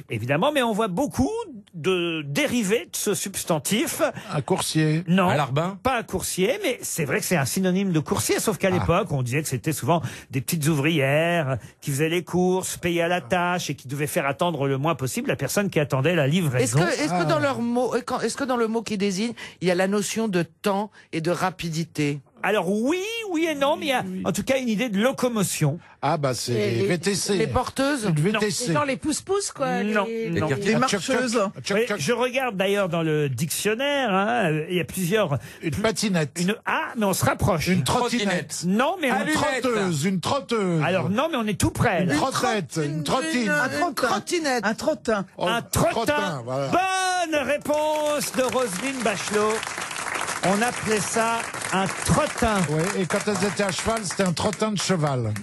évidemment, mais on voit beaucoup de dérivés de ce substantif. Un coursier. Non, Un larbin? pas un coursier, mais c'est vrai que c'est un synonyme de coursier, sauf qu'à l'époque, on disait que c'était souvent des petites ouvrières qui faisaient les courses, payaient à la tâche et qui devaient faire attendre le moins possible la personne qui attendait la livraison. Est-ce que dans leur mot, est-ce que dans le mot qui désigne, il y a la notion de temps et de rapidité? Alors oui et non, mais il y a en tout cas une idée de locomotion. Ah bah c'est Les- VTC. Les porteuses? Une C'est VTC. genre les pousse-pousse, quoi. Non. les- Non. les marcheuses. Oui, je regarde d'ailleurs dans le dictionnaire, hein, il y a plusieurs... Une patinette. mais on se rapproche. Une trottinette. Non, mais... Une trotteuse. Une trotteuse. Alors non, mais on est tout près. là. Une trottette. Une trottine. Une trottinette. Un trottin. Oh, Un trottin. voilà. Bonne réponse de Roselyne Bachelot. On appelait ça un trottin. Oui, et quand elles étaient à cheval, c'était un trottin de cheval.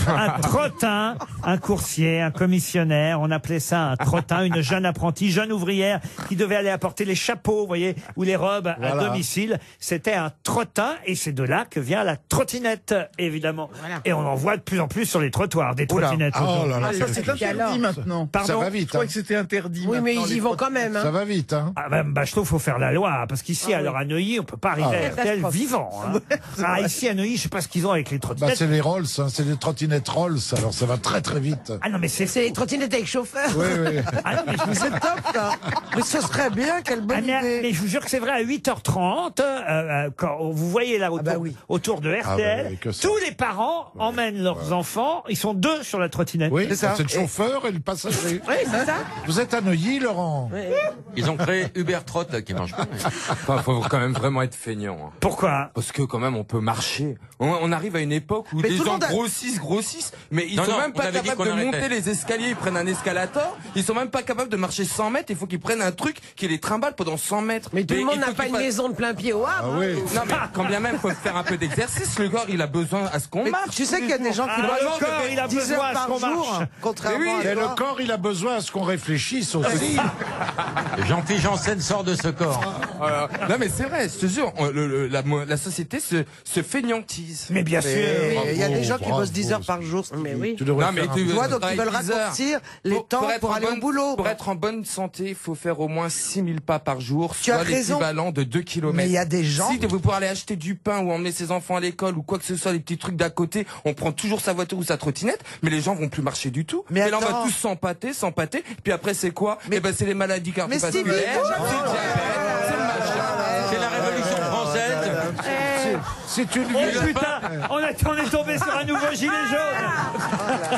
Un trottin, un coursier, un commissionnaire, on appelait ça un trottin, une jeune apprentie, jeune ouvrière qui devait aller apporter les chapeaux, vous voyez, ou les robes à Voilà. domicile. C'était un trottin et c'est de là que vient la trottinette, évidemment. Et on en voit de plus en plus sur les trottoirs, des trottinettes. Oh là là. Ah, ça, c'est interdit alors maintenant. Pardon. Ça va Je vite. crois Hein. que c'était interdit. Oui, mais maintenant, ils y les vont quand même. Ça Hein. va vite. Hein. Ah, Madame Bachelot, faut faire la loi, parce qu'ici, alors à Neuilly, on peut pas arriver à RTL Catastrophe. vivant. Hein. Ah, ici à Neuilly, je sais pas ce qu'ils ont avec les Bah, trottinettes. c'est les Rolls, hein, c'est des trottinettes Rolls, alors ça va très très vite. Ah non, mais c'est... C'est les trottinettes avec chauffeur. Oui, oui. Ah non, mais je vous C'est top, ça. Mais ce serait bien, quelle Ah, bonne idée. mais je vous jure que c'est vrai, à 8h30, quand vous voyez là autour, bah oui. autour de RTL, oui, que ça. tous les parents emmènent leurs enfants, ils sont deux sur la trottinette. Oui, C'est ça. c'est le chauffeur et le passager. Oui, c'est ça. Vous êtes à Neuilly, Laurent? Ils ont créé Uber Trot, là, qui marche pas. Enfin, faut quand même vraiment être feignant. Hein. Pourquoi? Parce que quand même, on peut marcher. On arrive à une époque où Mais les tout le gens monde a- grossissent, mais ils Non, sont non, même on pas avait dit capables qu'on de arrêtait. monter les escaliers, ils prennent un escalator, ils sont même pas capables de marcher 100 mètres, il faut qu'ils prennent un truc qui les trimballe pendant 100 mètres. Mais tout le monde il n'a faut pas qu'ils une fassent- maison de plein pied au Havre. Ah oui. Non mais quand bien même, faut faire un peu d'exercice, le corps il a besoin à ce qu'on Mais marche. tu sais qu'il y a des gens qui Ah, doivent le corps, il a 10 besoin heures à ce par qu'on jour, marche. contrairement Et à le toi. corps, il a besoin à ce qu'on réfléchisse aussi. Jean-Philippe Janssen sort de ce corps. Voilà. Non mais c'est vrai, je te jure, la société se feignantise. Mais bien sûr. Il y a des gens qui bravo, bossent 10 heures par jour. Mais oui. Tu devrais Non mais faire un- tu vois, donc ils veulent travailles 10 heures. raccourcir les temps être pour en aller au boulot. Pour être en bonne santé, il faut faire au moins 6000 pas par jour, Tu as soit raison. l'équivalent de 2 km. Mais il y a des gens- Si vous pouvez aller acheter du pain ou emmener ses enfants à l'école ou quoi que ce soit, des petits trucs d'à côté, on prend toujours sa voiture ou sa trottinette, mais les gens vont plus marcher du tout. Mais et là on va attends. tous s'empâter, puis après c'est quoi? Eh ben c'est les maladies cardiovasculaires, Stevie, c'est le diabète, c'est le machin. C'est la Révolution française. C'est une Oh ville. putain, on est tombé sur un nouveau gilet jaune.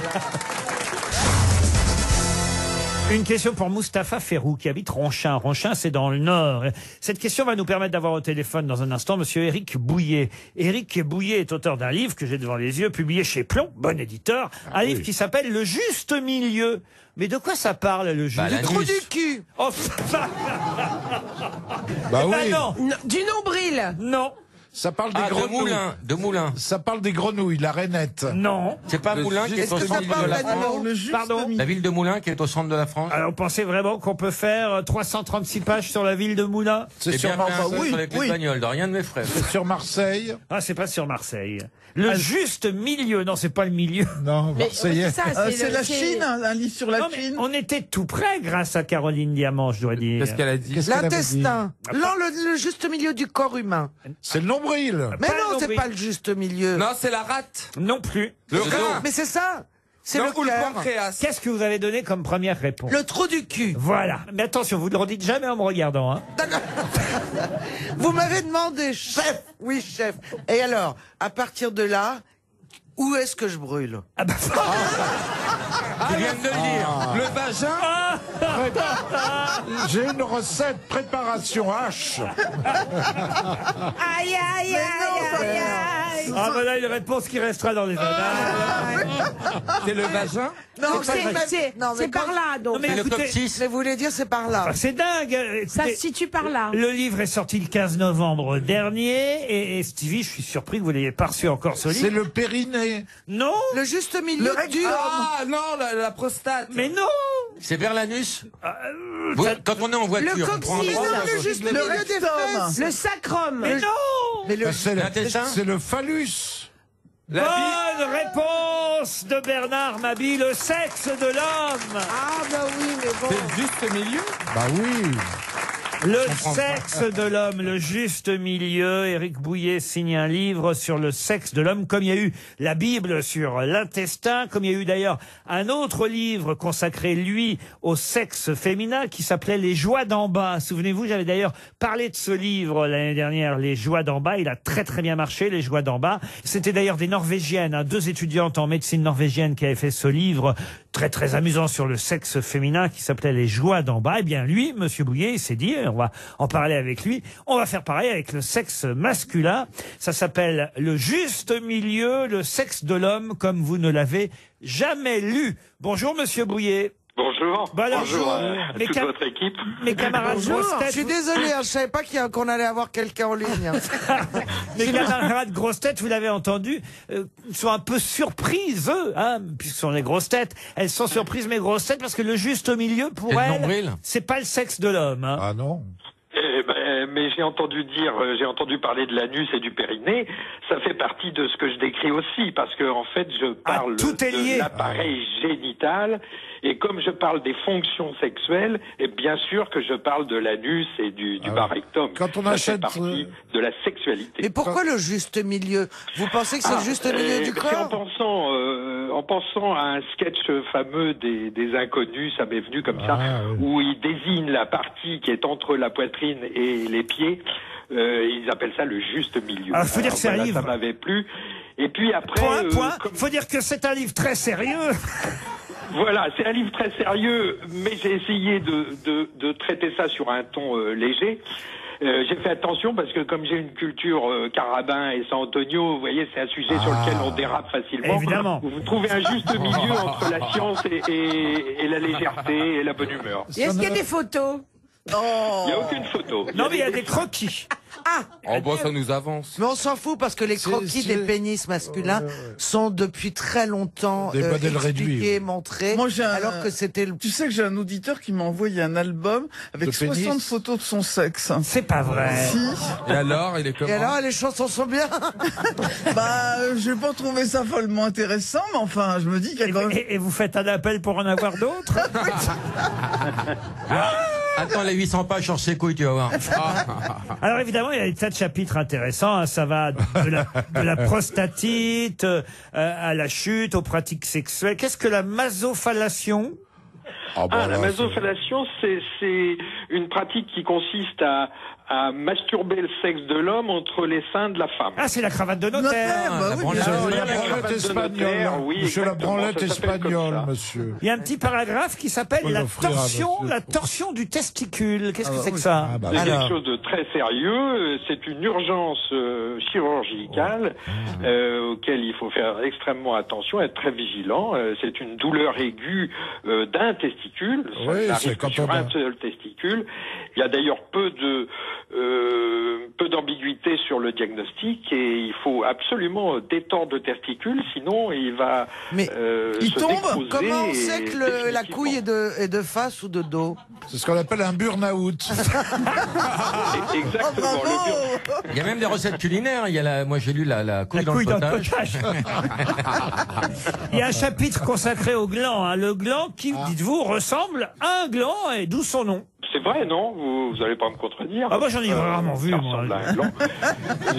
Une question pour Mustapha Ferrou qui habite Ronchin. Ronchin, c'est dans le Nord. Cette question va nous permettre d'avoir au téléphone dans un instant monsieur Éric Bouillet. Éric Bouillet est auteur d'un livre que j'ai devant les yeux, publié chez Plomb, bon éditeur. Un livre qui s'appelle Le Juste Milieu. Mais de quoi ça parle, le juste Bah, la Trou nuit. du cul. Oh, Bah eh ben oui. non, Du nombril. non, Ça parle des Ah, de grenouilles. Moulin, de Moulin. Ça parle des grenouilles, la rainette. non. C'est pas Moulin qui est au Est-ce que ça centre parle de la d'animaux? France. Le juste Pardon milieu. La ville de Moulin qui est au centre de la France. Alors, vous pensez vraiment qu'on peut faire 336 pages sur la ville de Moulin? C'est Et sur, bien fait un peu oui, sur les clés de oui. bagnole, de rien de mes frères. c'est sur Marseille. Ah, c'est pas sur Marseille. Le juste milieu. Non, c'est pas le milieu. Non, Mais Marseillais. c'est ça, C'est le- la c'est- Chine, un livre sur la Non, mais Chine. on était tout près grâce à Caroline Diamant, je dois dire. Qu'est-ce qu'elle a dit? Qu'est-ce qu'elle avait dit L'intestin. Non, le juste milieu du corps humain. C'est le nombril. Mais Pas non, le c'est nombril. pas le juste milieu. Non, c'est la rate. Non plus. Le rein. Mais c'est ça. C'est Non, le ou le cœur. pancréas. Qu'est-ce que vous avez donné comme première réponse? Le trou du cul. Voilà. Mais attention, vous ne le redites jamais en me regardant. Hein. Vous m'avez demandé, chef. Oui, chef. Et alors, à partir de là, où est-ce que je brûle? Ah bah, Tu viens de le dire. Le vagin. J'ai une recette préparation H. Aïe, aïe, aïe, aïe, aïe. ah bah là, une réponse qui restera dans les annales. C'est le vagin. Non, Donc c'est non, mais c'est par là, donc. Non, mais C'est le écoutez, coccyx. Mais vous voulez dire c'est par là. ah, c'est dingue. Ça Écoutez, se situe par là. le livre est sorti le 15 novembre dernier et Stevie, je suis surpris que vous n'ayez pas reçu encore ce C'est livre. le périnée. Non, Le juste milieu du Ah non, la prostate. mais non. C'est vers l'anus. Euh, Vous- Quand on est en voiture, on prend un coccyx. droit. le juste Le milieu des rectum. fesses. Le sacrum. Mais non. Mais le Bah, c'est L'intestin. c'est le phallus. Bonne réponse de Bernard Mabille, le sexe de l'homme. Ah, bah oui, mais bon. C'est le juste milieu. Bah oui. Le sexe de l'homme, le juste milieu. Éric Bouillet signe un livre sur le sexe de l'homme, comme il y a eu la Bible sur l'intestin, comme il y a eu d'ailleurs un autre livre consacré, lui, au sexe féminin, qui s'appelait Les joies d'en bas. Souvenez-vous, j'avais d'ailleurs parlé de ce livre l'année dernière, Les joies d'en bas. Il a très très bien marché, Les joies d'en bas. C'était d'ailleurs des Norvégiennes, hein, 2 étudiantes en médecine norvégienne qui avaient fait ce livre très très amusant sur le sexe féminin qui s'appelait Les joies d'en bas. Eh bien lui, Monsieur Bouillet, il s'est dit, on va en parler avec lui, on va faire pareil avec le sexe masculin. Ça s'appelle Le juste milieu, le sexe de l'homme comme vous ne l'avez jamais lu. Bonjour Monsieur Bouillet. Bonjour. Bah alors, Bonjour à mes toute votre équipe. Mes camarades grosses têtes. Je suis désolé, hein, je savais pas qu'on allait avoir quelqu'un en ligne. Hein. Mes camarades grosses têtes, vous l'avez entendu, sont un peu surprises, eux, hein, puisque ce sont les grosses têtes. Elles sont surprises, mes grosses têtes, parce que le juste milieu, pour C'est le elles, nombril. c'est pas le sexe de l'homme. Hein. Ah non. Eh ben, mais j'ai entendu parler de l'anus et du périnée. Ça fait partie de ce que je décris aussi, parce que en fait, je parle tout est lié. de l'appareil génital, et comme je parle des fonctions sexuelles, et bien sûr que je parle de l'anus et du bas rectum. Quand on ça achète, fait partie de la sexualité. Mais pourquoi le juste milieu? Vous pensez que c'est le juste milieu du c'est corps? en pensant à un sketch fameux des Inconnus, ça m'est venu comme ça, où ils désignent la partie qui est entre la poitrine et les pieds. Ils appellent ça le juste milieu. Alors, faut dire que c'est un livre. Ça m'avait plu. Et puis après... Faut dire que c'est un livre très sérieux. Voilà, c'est un livre très sérieux, mais j'ai essayé de traiter ça sur un ton léger. J'ai fait attention parce que comme j'ai une culture Carabin et San Antonio, vous voyez, c'est un sujet sur lequel on dérape facilement. Évidemment. Vous trouvez un juste milieu entre la science et la légèreté et la bonne humeur. Et est-ce qu'il y a des photos? Il n'y a aucune photo. Non, mais il y a des croquis. Oh, bon, ça nous avance. Mais on s'en fout parce que les croquis des pénis masculins sont depuis très longtemps Des modèles expliqués, réduits. montrés, Moi, alors que c'était le... Tu sais que j'ai un auditeur qui m'a envoyé un album avec De 60 pénis. photos de son sexe. C'est pas vrai. Si. Et alors, il est comment? Et alors, les chansons sont bien. Bah, j'ai pas trouvé ça follement intéressant, mais enfin, je me dis qu'il y a quand même... Et vous faites un appel pour en avoir d'autres? Attends, les 800 pages sur ses couilles, tu vas voir. Alors évidemment, il y a des tas de chapitres intéressants. Hein. Ça va de la prostatite à la chute, aux pratiques sexuelles. Qu'est-ce que la masophalation? La masophalation, c'est une pratique qui consiste à masturber le sexe de l'homme entre les seins de la femme. Ah, c'est la cravate de notaire. Bah oui, La cravate branlette de espagnole. notaire, oui, Monsieur, la exactement, branlette ça s'appelle comme espagnole, ça. monsieur. Il y a un petit paragraphe qui s'appelle Faut la l'offrir à monsieur. torsion du testicule. Qu'est-ce que c'est que ça? Ah, bah, C'est Alors. quelque chose de très sérieux. C'est une urgence chirurgicale auquel il faut faire extrêmement attention, être très vigilant. C'est une douleur aiguë d'un testicule. Ça Oui, n'arrive c'est que quand sur on a- un seul testicule. Il y a d'ailleurs peu d'ambiguïté sur le diagnostic et il faut absolument détendre le testicule, sinon il va Mais il se tombe. décroiser comment on et sait que la définitivement. couille est de face ou de dos? C'est ce qu'on appelle un burn-out. Exactement. Oh, bravo. Il y a même des recettes culinaires. Moi, j'ai lu la couille, La dans, couille le dans le potage. potage. Il y a un chapitre consacré au gland. Hein. Le gland qui, dites-vous, ressemble à un gland et d'où son nom. C'est vrai, non? Vous allez pas me contredire. Ah, moi, j'en ai rarement vu, ça moi. ressemble à un gland.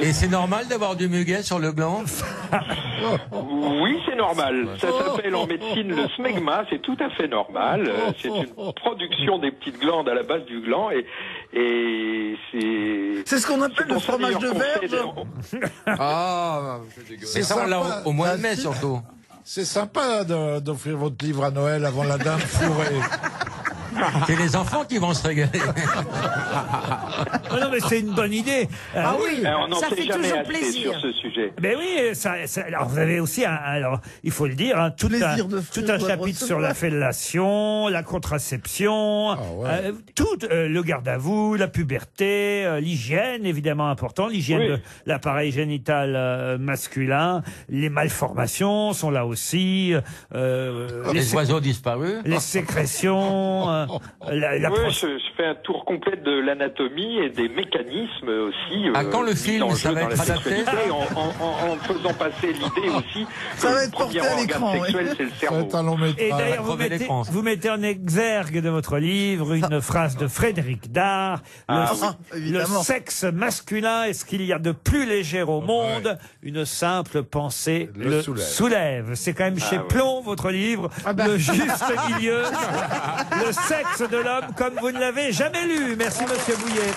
Et c'est normal d'avoir du muguet sur le gland? Oui, c'est normal. Ça s'appelle en médecine le smegma, c'est tout à fait normal. C'est une production des petites glandes à la base du gland et c'est... C'est ce qu'on appelle le pour ça, fromage de d'ailleurs, qu'on verge. fait Ah, c'est dégueulasse. C'est ça, on l'a au mois de mai, si. surtout. C'est sympa d'offrir votre livre à Noël avant la dinde fourrée. C'est les enfants qui vont se régaler. Oh non, mais c'est une bonne idée. Ah oui, On n'en ça sait fait jamais toujours assez plaisir. sur ce sujet. Mais oui, alors vous avez aussi, alors il faut le dire, hein, tout Plaisir de un recevoir. chapitre sur la fellation, la contraception, ouais. tout le garde à vous, la puberté, l'hygiène évidemment important, l'hygiène Oui. de l'appareil génital masculin, les malformations sont là aussi, Les oiseaux disparus. les sécrétions, Oui, je fais un tour complet de l'anatomie et des mécanismes aussi. À quand le mis film, en ça jeu va dans être la adapté sexualité, en faisant passer l'idée aussi Ça que va le être premier porté à organe l'écran, sexuel, c'est le cerveau. Et d'ailleurs, vous mettez en exergue de votre livre une phrase de Frédéric Dard. Le sexe masculin est ce qu'il y a de plus léger au monde. Une simple pensée le soulève. C'est quand même chez Plomb, votre livre, le juste milieu. Le sexe de l'homme comme vous ne l'avez jamais lu. Merci, monsieur Bouillet.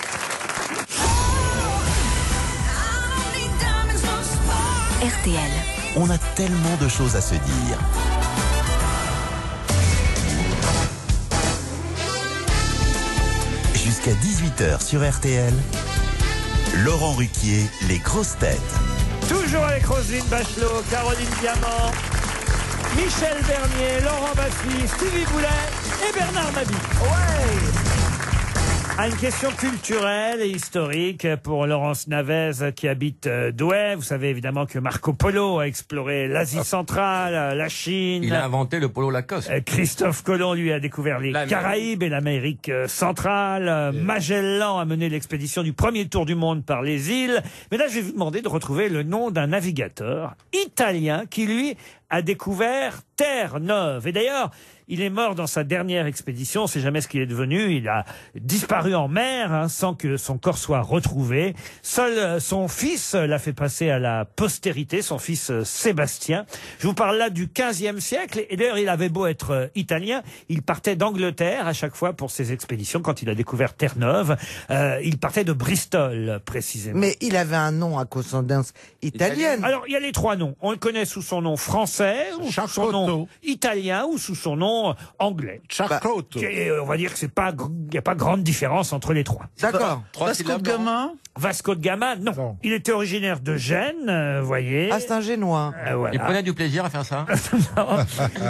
RTL. On a tellement de choses à se dire. Jusqu'à 18h sur RTL, Laurent Ruquier, les grosses têtes. Toujours avec Roselyne Bachelot, Caroline Diamant, Michel Bernier, Laurent Baffy, Stevie Boulet et Bernard Mabie. Une question culturelle et historique pour Laurence Navez qui habite Douai. Vous savez évidemment que Marco Polo a exploré l'Asie centrale, la Chine. Il a inventé le polo Lacoste. Christophe Colomb, lui, a découvert les Caraïbes et l'Amérique centrale. Magellan a mené l'expédition du premier tour du monde par les îles. Mais là, je vais vous demander de retrouver le nom d'un navigateur italien qui, lui, a découvert Terre-Neuve. Et d'ailleurs, il est mort dans sa dernière expédition. On ne sait jamais ce qu'il est devenu. Il a disparu en mer sans que son corps soit retrouvé. Seul son fils l'a fait passer à la postérité, son fils Sébastien. Je vous parle là du XVe siècle. Et d'ailleurs, il avait beau être italien, il partait d'Angleterre à chaque fois pour ses expéditions. Quand il a découvert Terre-Neuve, il partait de Bristol, précisément. Mais il avait un nom à consonance italienne. Alors, il y a les trois noms. On le connaît sous son nom français, ou sous son nom italien, ou sous son nom anglais. On va dire que il n'y a pas grande différence entre les trois. D'accord. Vasco de Gama. Vasco de Gama, non. Il était originaire de Gênes, vous voyez. Ah, c'est un Génois. Voilà. Il prenait du plaisir à faire ça.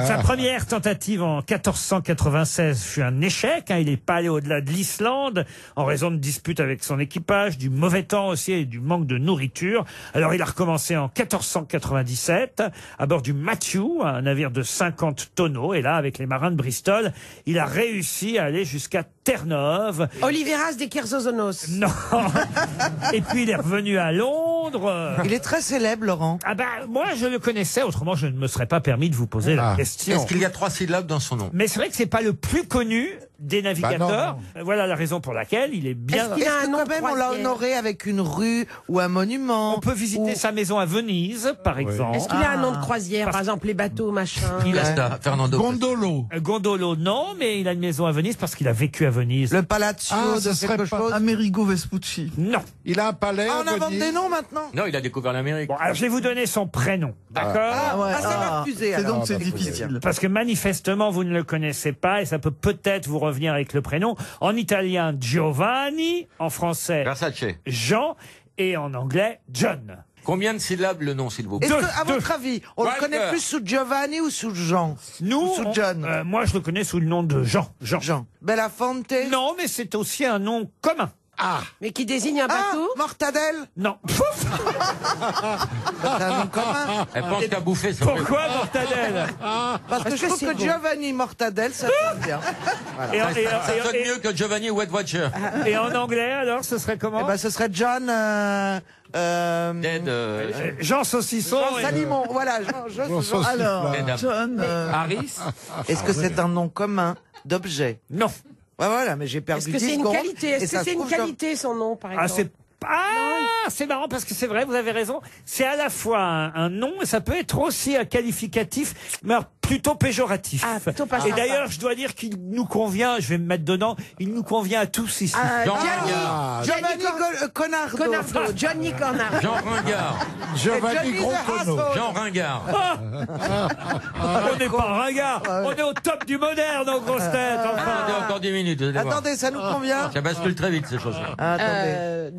Sa première tentative en 1496 fut un échec. Il n'est pas allé au-delà de l'Islande en raison de disputes avec son équipage, du mauvais temps aussi et du manque de nourriture. Alors il a recommencé en 1497 à bord du Matthew, un navire de 50 tonneaux. Et là, avec les marins de Bristol, il a réussi à aller jusqu'à Terre-Neuve. Oliveras des Kersozonos. Non. Et puis il est revenu à Londres. Il est très célèbre, Laurent. Ah ben, moi je le connaissais, autrement je ne me serais pas permis de vous poser la question. Est-ce qu'il y a 3 syllabes dans son nom? Mais c'est vrai que c'est pas le plus connu des navigateurs. Voilà la raison pour laquelle il est bien. Est-ce que quand même on l'a honoré avec une rue ou un monument? On peut visiter sa maison à Venise, par exemple. Est-ce qu'il a un nom de croisière, par exemple les bateaux, machin? Fernando. Gondolo. Gondolo, non, mais il a une maison à Venise parce qu'il a vécu à Venise. Le Palazzo de quelque chose. Amerigo Vespucci. Non. Il a un palais on à invente Venise. des noms maintenant. Non, il a découvert l'Amérique. Bon, alors je vais vous donner son prénom, d'accord? Ça va refuser. C'est donc c'est difficile. Parce que manifestement vous ne le connaissez pas et ça peut peut-être vous revenir avec le prénom. En italien, Giovanni. En français, Versace. Jean. Et en anglais, John. Combien de syllabes le nom, s'il vous plaît? Est-ce que, à votre avis, on le connaît plus sous Giovanni ou sous Jean? Nous, ou sous John? Moi, je le connais sous le nom de Jean. Jean. Belafonte? Non, mais c'est aussi un nom commun. Mais qui désigne un bateau? Mortadelle? Non. C'est un nom commun. Elle pense qu'à bouffer. Pourquoi Mortadelle? Parce que je trouve que Giovanni Mortadelle, ça sonne bien. Ça sonne mieux que Giovanni Wet Watcher. Et en anglais, alors, ce serait comment? Eh ben, ce serait John... Dead. Jean Saucisson. Jean Salimon, voilà. Jean Alors, Dead. John. Harris. Est-ce que c'est un nom commun d'objet? Non. Ouais, voilà, mais j'ai perdu Est-ce que 10 c'est une secondes. qualité? Est-ce que c'est une qualité, son nom, par exemple? C'est marrant parce que c'est vrai, vous avez raison. C'est à la fois un nom et ça peut être aussi un qualificatif, mais plutôt péjoratif. Plutôt pas et sympa. d'ailleurs, je dois dire qu'il nous convient, je vais me mettre dedans, il nous convient à tous ici. Giovanni Conardo. Johnny Conardo. Jean Ringard. Giovanni Groncono. Jean Ringard. On n'est pas ringard, on est au top du moderne aux grosses têtes. Attendez encore 10 minutes. vous allez voir. Attendez, ça nous convient? Ça bascule très vite, ces choses-là. Attendez.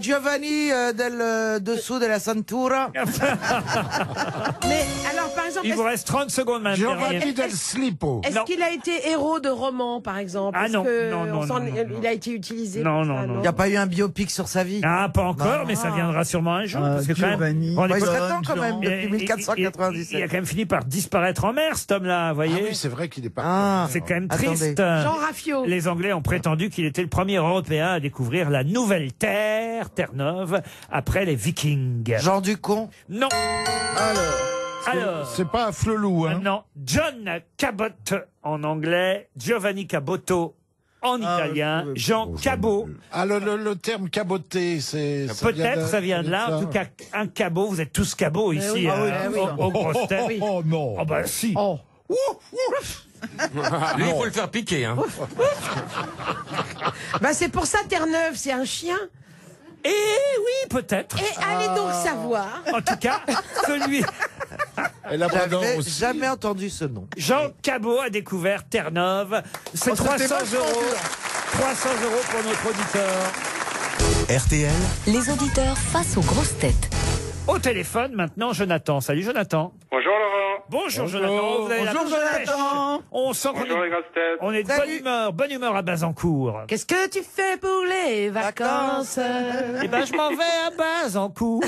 Giovanni del dessous de la Santura. Mais alors, par exemple, exemple, Il vous reste 30 secondes, madame Giovanni Perrier. del Slipo. est-ce Non. qu'il a été héros de roman, par exemple? Ah Est-ce non, que non, non, on s'en- non, non, il a été utilisé Non, pour non, ça, non. Il n'y a pas eu un biopic sur sa vie? Ah, pas encore, mais ça viendra sûrement un jour. parce que quand même, Giovanni. on est- Il serait temps quand même, il- depuis il- 1497. il a quand même fini par disparaître en mer, cet homme-là, vous Ah voyez. oui, c'est vrai qu'il est pas. Ah. C'est quand même Attendez. triste. Jean Raffiot. Les Anglais ont prétendu qu'il était le premier Européen à découvrir la nouvelle terre, Terre-Neuve, après les Vikings. Jean Ducon? Non. Alors, C'est pas à Flelou, hein. non. John Cabot en anglais, Giovanni Caboto en italien, Jean Cabot. Ah, le terme caboté, c'est. ça vient Peut-être ça vient de là. En tout cas, un cabot. Vous êtes tous cabots ici aux grosses têtes. Oh non. Oh bah si. Lui, il faut le faire piquer. Hein. Bah, c'est pour ça, Terre-Neuve, c'est un chien. Et oui, peut-être. Et allez donc savoir. En tout cas, celui. Et la Brador J'avais aussi. jamais entendu ce nom. Jean Cabot a découvert Terre-Neuve. C'est 300 euros. 300 euros pour notre auditeur. RTL, Les auditeurs face aux grosses têtes. Au téléphone, maintenant, Jonathan. Salut, Jonathan. Bonjour Laurent. Bonjour, Jonathan. Vous avez la Bonjour, pêche. Jonathan. On sent qu'on Bonjour les est, grosses têtes. on est de bonne humeur à Bazancourt. Qu'est-ce que tu fais pour les vacances? Eh ben, je m'en vais à Bazancourt.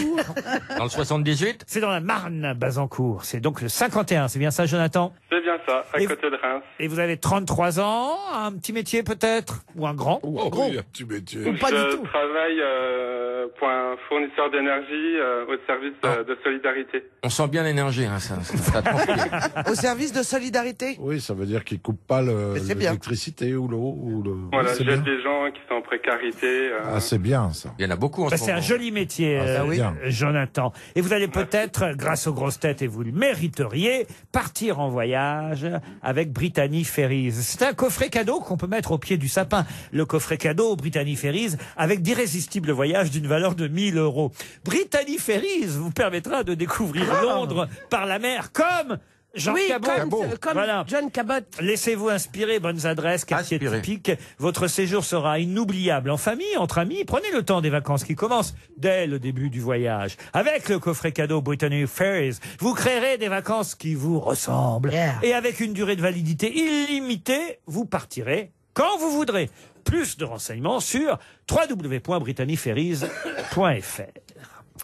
Dans le 78, C'est dans la Marne, Bazancourt. C'est donc le 51. C'est bien ça, Jonathan? C'est bien ça, à Et- côté de Reims. Et vous avez 33 ans, un petit métier peut-être? Ou un grand? Oh, oui, un petit métier. Je travaille pour un fournisseur d'énergie au service de solidarité. on sent bien l'énergie. Hein, ça transpire. Au service de solidarité? Oui, ça veut dire qu'il coupe pas Mais c'est bien. l'électricité ou l'eau. Ou le... Voilà, Oui, c'est j'aide bien. des gens qui sont en précarité. Ah, c'est bien, ça. Il y en a beaucoup en Bah, ce c'est un moment. joli métier, Ah, c'est bien. Jonathan. Et vous allez peut-être, grâce aux grosses têtes, et vous le mériteriez, partir en voyage avec Brittany Ferries. C'est un coffret cadeau qu'on peut mettre au pied du sapin. Le coffret cadeau Brittany Ferries avec d'irrésistibles voyages d'une valeur de 1000 euros. Brittany Ferries vous permettra de découvrir Londres par la mer comme Jean Oui, Cabot. comme Voilà. John Cabot. Laissez-vous inspirer, bonnes adresses, quartier Inspirez. typique. Votre séjour sera inoubliable en famille, entre amis. Prenez le temps des vacances qui commencent dès le début du voyage. Avec le coffret cadeau Brittany Ferries, vous créerez des vacances qui vous ressemblent. Yeah. Et avec une durée de validité illimitée, vous partirez quand vous voudrez. Plus de renseignements sur www.brittanyferries.fr.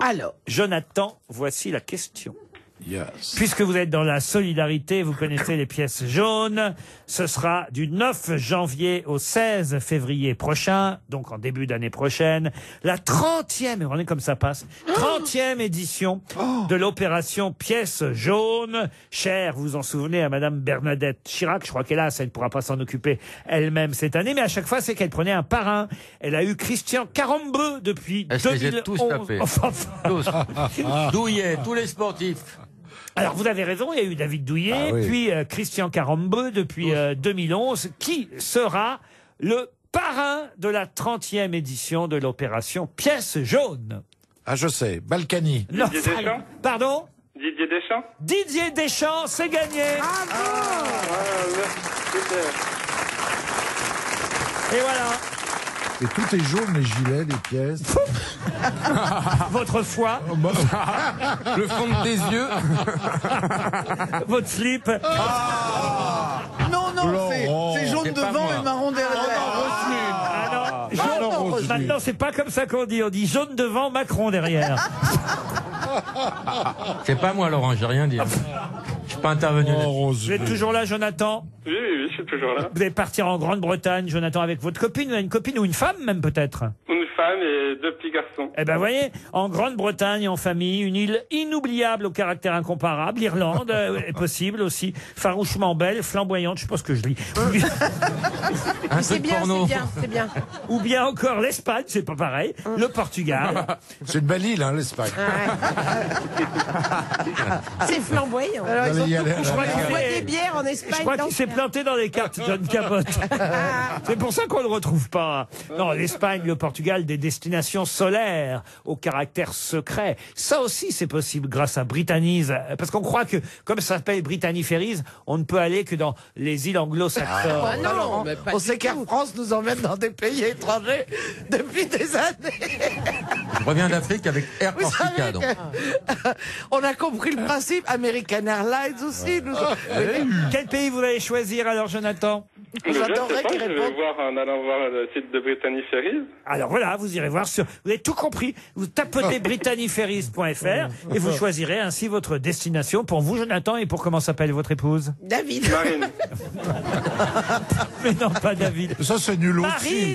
Alors, Jonathan, voici la question. Yes. Puisque vous êtes dans la solidarité, vous connaissez les pièces jaunes. Ce sera du 9 janvier au 16 février prochain, donc en début d'année prochaine, la 30e, et on est comme ça passe, 30e édition de l'opération Pièces jaunes. Chère, vous en souvenez, à Madame Bernadette Chirac, je crois qu'elle elle ne pourra pas s'en occuper elle-même cette année, mais à chaque fois, c'est qu'elle prenait un parrain. Elle a eu Christian Carambeu depuis Elle se les a 2011. tous tapés. Enfin, Tous. Douillet, tous les sportifs. alors, vous avez raison, il y a eu David Douillet, Ah oui. puis Christian Carambeu depuis 2011, qui sera le parrain de la 30e édition de l'opération Pièces jaunes. Ah, je sais. Balkany. Non, Didier Deschamps Pardon Didier Deschamps. Didier Deschamps, c'est gagné. Et voilà, Et tout est jaune, les gilets, les pièces. votre foie, Le fond de tes yeux. votre slip. Non, Laurent. c'est jaune C'est pas devant moi. et marron derrière. Ah non, non, jaune- Roselyne. maintenant c'est pas comme ça qu'on dit, on dit jaune devant, Macron derrière. C'est pas moi, Laurent, j'ai rien dit. Je suis pas intervenu. Oh, Vous Roselyne. êtes toujours là, Jonathan? Oui, je suis toujours là. Vous allez partir en Grande-Bretagne, Jonathan, avec votre copine, une copine ou une femme même peut-être? Une femme et deux petits garçons. Eh ben voyez, en Grande-Bretagne, en famille, une île inoubliable au caractère incomparable. L'Irlande est possible aussi, farouchement belle, flamboyante, je sais pas ce que je lis. Un c'est truc bien, porno. c'est bien, c'est bien. Ou bien encore l'Espagne, c'est pas pareil, le Portugal. C'est une belle île, hein, l'Espagne. C'est flamboyant. Vous allez y aller à la Je crois mer. qu'il On boit fait- des bières en Espagne. Je crois qu'il s'est planté dans les cartes, John Cabot. C'est pour ça qu'on le retrouve pas. Non, l'Espagne, le Portugal, des les destinations solaires au caractère secret. Ça aussi, c'est possible grâce à Britannies. Parce qu'on croit que, comme ça s'appelle Brittany Ferries, on ne peut aller que dans les îles anglo-saxonnes. Ah, non, on sait qu'Air France nous emmène dans des pays étrangers depuis des années. Je reviens d'Afrique avec Air Vous Corsica. savez Donc. on a compris le principe. American Airlines aussi. Quel pays vous allez choisir alors, Jonathan? J'adorerais qu'il réponde. En allant voir le site de Brittany Ferries. Alors voilà, vous irez voir sur... Vous avez tout compris. Vous tapotez brittanyferries.fr et vous choisirez ainsi votre destination pour vous, Jonathan, et pour comment s'appelle votre épouse? David. Marine. Mais non, pas David. Ça, c'est nul aussi.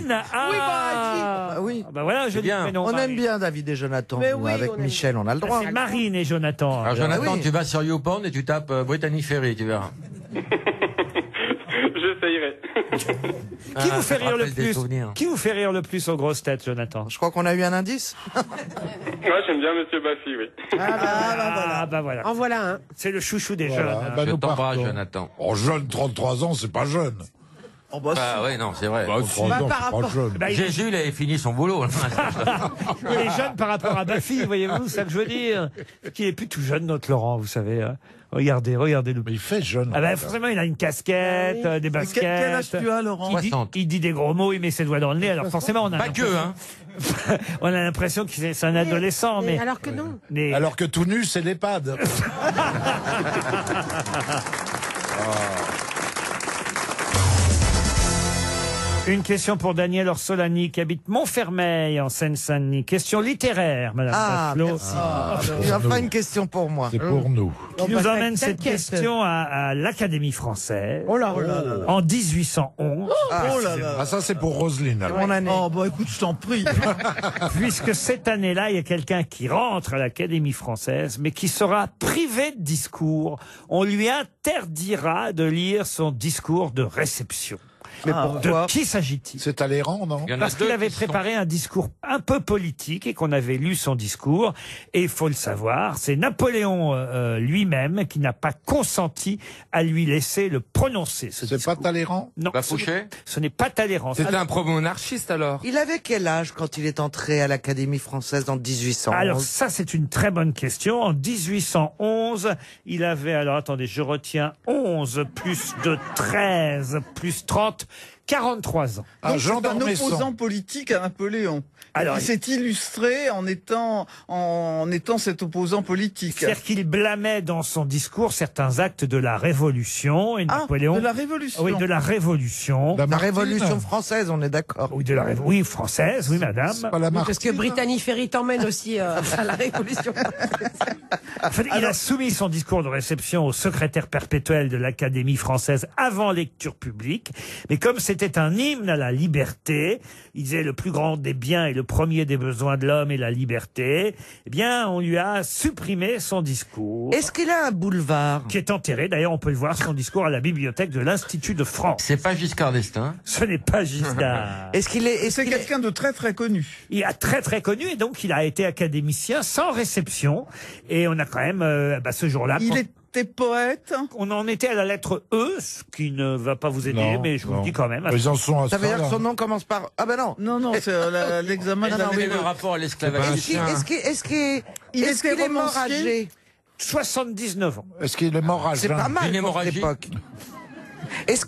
Marine. Oui, Ah, oui. bah voilà, je dis prénom. On Marine. aime bien David et Jonathan. Mais nous, oui, avec on aime. Michel, on a le droit. C'est Marine et Jonathan. Alors Jonathan, oui. tu vas sur YouPorn et tu tapes Brittany Ferry, tu verras. J'essayerai. Qui vous fait rire le rappelle des plus? souvenirs. Qui vous fait rire le plus aux grosses têtes, Jonathan? Je crois qu'on a eu un indice. Moi, j'aime bien Monsieur Baffy, oui. Ah bah voilà. En voilà un. C'est le chouchou des Voilà, jeunes. hein. bah, Je nous t'embrasse, partons. Jonathan. Oh, jeune, 33 ans, c'est pas jeune. Oh, bah, Ah ouais, non, c'est vrai. Bah, 33 ans, par c'est rapport- pas jeune. Bah, il- Jésus, il avait fini son boulot. il est jeune par rapport à Baffy, voyez-vous, c'est ça que je veux dire. Qu'il est plus tout jeune, notre Laurent, vous savez. Regardez-le. Mais il fait jeune. Ah ben forcément, il a une casquette, Ah oui. des baskets. Quel âge tu as, Laurent? Il dit des gros mots, il met ses doigts dans le nez. Alors forcément, on a Pas que, hein. on a l'impression que c'est un adolescent, mais Alors que non. Alors que tout nu, c'est l'EHPAD. Une question pour Daniel Orsolani qui habite Montfermeil en Seine-Saint-Denis. Question littéraire, Madame Ah, Bachelot. merci. Il n'y a pas une question pour moi. C'est pour nous. Qui nous emmène cette question à l'Académie française Oh là là. en 1811, Oh là là. Ah, ça, c'est pour Roselyne. alors. Mon année. Oh, bah écoute, je t'en prie. puisque cette année-là, il y a quelqu'un qui rentre à l'Académie française, mais qui sera privé de discours. On lui interdira de lire son discours de réception. Mais De pourquoi qui s'agit-il? C'est Talleyrand, non? Il y en a Parce qu'il deux avait qui sont- préparé un discours un peu politique et qu'on avait lu son discours. Et il faut le savoir, c'est Napoléon lui-même qui n'a pas consenti à lui laisser le prononcer, ce C'est discours. pas Talleyrand? Non, Bafouché ce n'est pas Talleyrand. C'était un pro-monarchiste alors. Il avait quel âge quand il est entré à l'Académie française en 1811? Alors ça, c'est une très bonne question. En 1811, il avait, alors attendez, je retiens 11 plus de 13 plus 30, 43 ans. Ah, Donc, Jean c'est un d'Ormesson. opposant politique à Napoléon. Alors, il s'est illustré en étant cet opposant politique. C'est-à-dire qu'il blâmait dans son discours certains actes de la Révolution. Et Ah, Napoléon... de la Révolution. Oui, de la Révolution. La Lamartine. Révolution française, on est d'accord. Oui, de la oui, française, oui, madame. C'est pas la Parce que Brittany Ferry t'emmène aussi à la Révolution. En fait, il a soumis son discours de réception au secrétaire perpétuel de l'Académie française avant lecture publique. Mais comme c'était un hymne à la liberté, il disait le plus grand des biens et le premier des besoins de l'homme est la liberté, eh bien, on lui a supprimé son discours. Est-ce qu'il a un boulevard? Qui est enterré, d'ailleurs, on peut le voir, son discours à la bibliothèque de l'Institut de France. C'est pas Giscard d'Estaing. Ce n'est pas Giscard. Est-ce qu'il est, est-ce C'est qu'il est- quelqu'un de très très connu. Il est très très connu et donc il a été académicien sans réception. Et on a quand même, ce jour-là, Il était poète. on en était à la lettre E, ce qui ne va pas vous aider, Non, mais je vous non. le dis quand même. Ils en sont à Ça veut dire que là. son nom commence par... Ah ben non. Non, non, c'est l'examen de Est-ce la qu'il avait Révolution. un rapport à Est-ce l'esclavage qu'il Il est-ce était qu'il est mort romancier. âgé? 79 ans. Est-ce qu'il est mort à C'est jeun? pas mal Une pour hémorragie. cette époque. Est-ce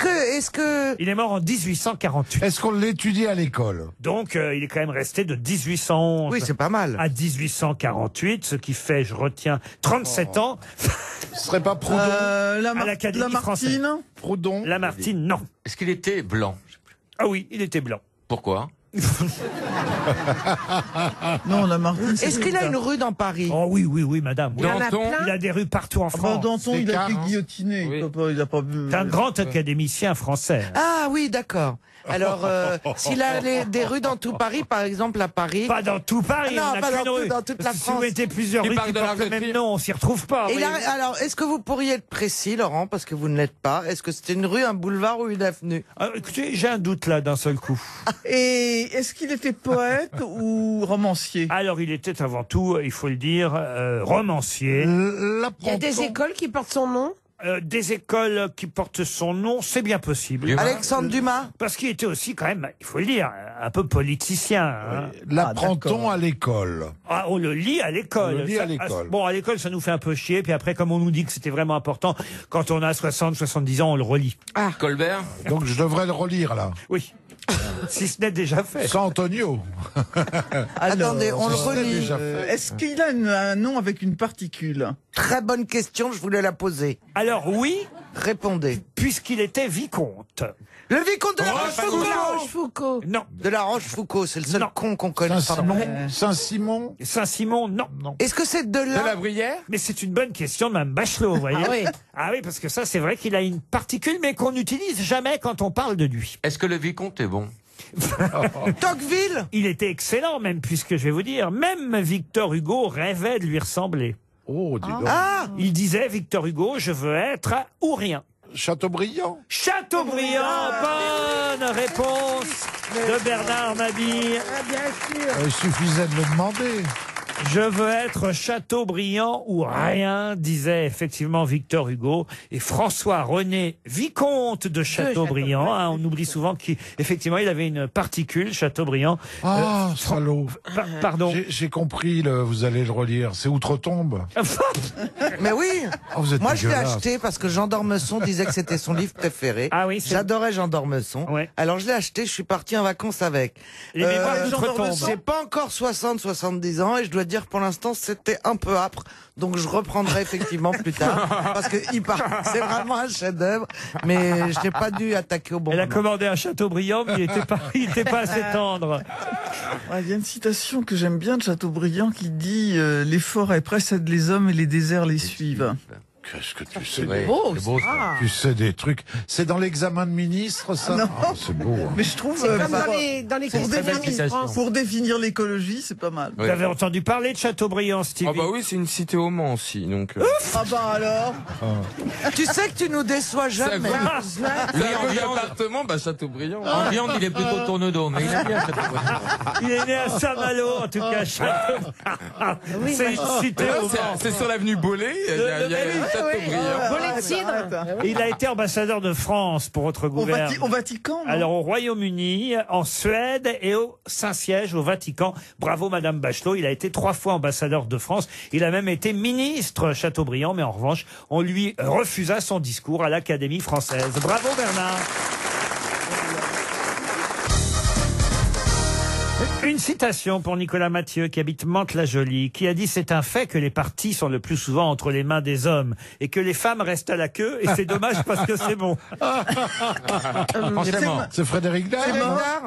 que... Il est mort en 1848. Est-ce qu'on l'étudie à l'école? Donc il est quand même resté de 1811 Oui, c'est pas mal. à 1848, ce qui fait, je retiens, 37 ans. Ce serait pas Proudhon? À l'Académie Lamartine. Proudhon? Lamartine, non. Est-ce qu'il était blanc? Ah oui, il était blanc. Pourquoi? Non, Lamartine. Est-ce qu'il a une rue dans Paris? Oh oui, oui, oui, madame. Il y en a Danton. plein. Il a des rues partout en Ah bah, France. Danton, il a Descartes, été hein. guillotiné. Oui. Il a pas vu. C'est un grand académicien français. Ah oui, d'accord. Alors, s'il a des rues dans tout Paris, par exemple à Paris... Pas dans tout Paris, Ah non, on n'a pas qu'une dans tout- rue. dans toute la Si France. vous mettez plusieurs Du rues parc qui de portent le même l'Argenterie. nom, on s'y retrouve pas. Et oui. là, alors, est-ce que vous pourriez être précis, Laurent, parce que vous ne l'êtes pas? Est-ce que c'était une rue, un boulevard ou une avenue? Ah, écoutez, j'ai un doute là d'un seul coup. Et est-ce qu'il était poète ou romancier? Alors, il était avant tout, il faut le dire, romancier. Il y a des écoles qui portent son nom. Des écoles qui portent son nom, c'est bien possible. Alexandre Dumas. Parce qu'il était aussi quand même, il faut le dire, un peu politicien. Hein. L'apprend-on à l'école? Ah, on le lit à l'école. On le lit à l'école. Bon, à l'école, ça nous fait un peu chier. Puis après, comme on nous dit que c'était vraiment important, quand on a 60, 70 ans, on le relit. Colbert. Donc je devrais le relire là. Oui. Si ce n'est déjà fait. Sans Antonio. Attendez, on le relit. Est-ce qu'il a un nom avec une particule? Très bonne question, je voulais la poser. Alors oui. Répondez. Puisqu'il était vicomte. Le vicomte de la Rochefoucauld. De la Rochefoucauld. Non. De la Rochefoucauld, c'est le seul con qu'on connaît. Saint-Simon. Saint-Simon, non. Est-ce que c'est de là? De la Bruyère? Mais c'est une bonne question de Mme Bachelot, vous voyez. Ah oui. Ah oui, parce que ça, c'est vrai qu'il a une particule, mais qu'on n'utilise jamais quand on parle de lui. Est-ce que le vicomte est bon? Tocqueville. Il était excellent même, puisque je vais vous dire, même Victor Hugo rêvait de lui ressembler. Oh, dis donc. Ah, Il disait, Victor Hugo, je veux être ou rien. Chateaubriand. Chateaubriand, bonne réponse de Bernard Mabille. Il suffisait de le demander. Je veux être Chateaubriand ou rien, disait effectivement Victor Hugo. Et François-René, vicomte de Chateaubriand, hein, on oublie souvent qu'effectivement il avait une particule, Chateaubriand. Ah, salaud. Pardon. J'ai compris, vous allez le relire. C'est Outre-Tombe. mais oui. Oh, vous êtes Moi, je l'ai dégueulasse. acheté parce que Jean d'Ormesson disait que c'était son livre préféré. Ah oui, j'adorais Jean d'Ormesson. Ouais. Alors je l'ai acheté, je suis parti en vacances avec. Les mémoires d'Outre-Tombe. J'ai pas encore 60-70 ans et je dois dire pour l'instant c'était un peu âpre. Donc je reprendrai effectivement plus tard parce que c'est vraiment un chef-d'œuvre. Mais je n'ai pas dû attaquer au bon Elle a moment. commandé un Chateaubriand, mais il était pas assez tendre. Il y a une citation que j'aime bien de Chateaubriand qui dit les forêts précèdent les hommes et les déserts les suivent. Qu'est-ce que tu sais? Beau, C'est beau, ça. ça. Tu sais des trucs. C'est dans l'examen de ministre, ça? Non. Ah, c'est beau. Hein. Mais je trouve C'est comme dans les pour, questions définir, France. pour définir l'écologie, c'est pas mal. Vous avez entendu parler de Chateaubriand, Stevie? Ah bah oui, c'est une cité au Mans aussi, donc... Ah bah alors. Tu sais que tu nous déçois jamais. Le département, bah Chateaubriand. En viande, il est plutôt tourne-dos, mais il aime bien Chateaubriand. Il est né à Saint-Malo, en tout cas. C'est une cité au Mans. C'est sur l'avenue Bollé, il y a Chateaubriand. Volet de cidre. Il a été ambassadeur de France pour votre gouvernement. Au Vatican. non Alors au Royaume-Uni, en Suède et au Saint-Siège, au Vatican. Bravo Madame Bachelot, il a été 3 fois ambassadeur de France. Il a même été ministre Chateaubriand, mais en revanche, on lui refusa son discours à l'Académie française. Bravo Bernard. Une citation pour Nicolas Mathieu, qui habite Mantes-la-Jolie, qui a dit « C'est un fait que les partis sont le plus souvent entre les mains des hommes et que les femmes restent à la queue, et c'est dommage parce que c'est bon. » C'est Frédéric Dard.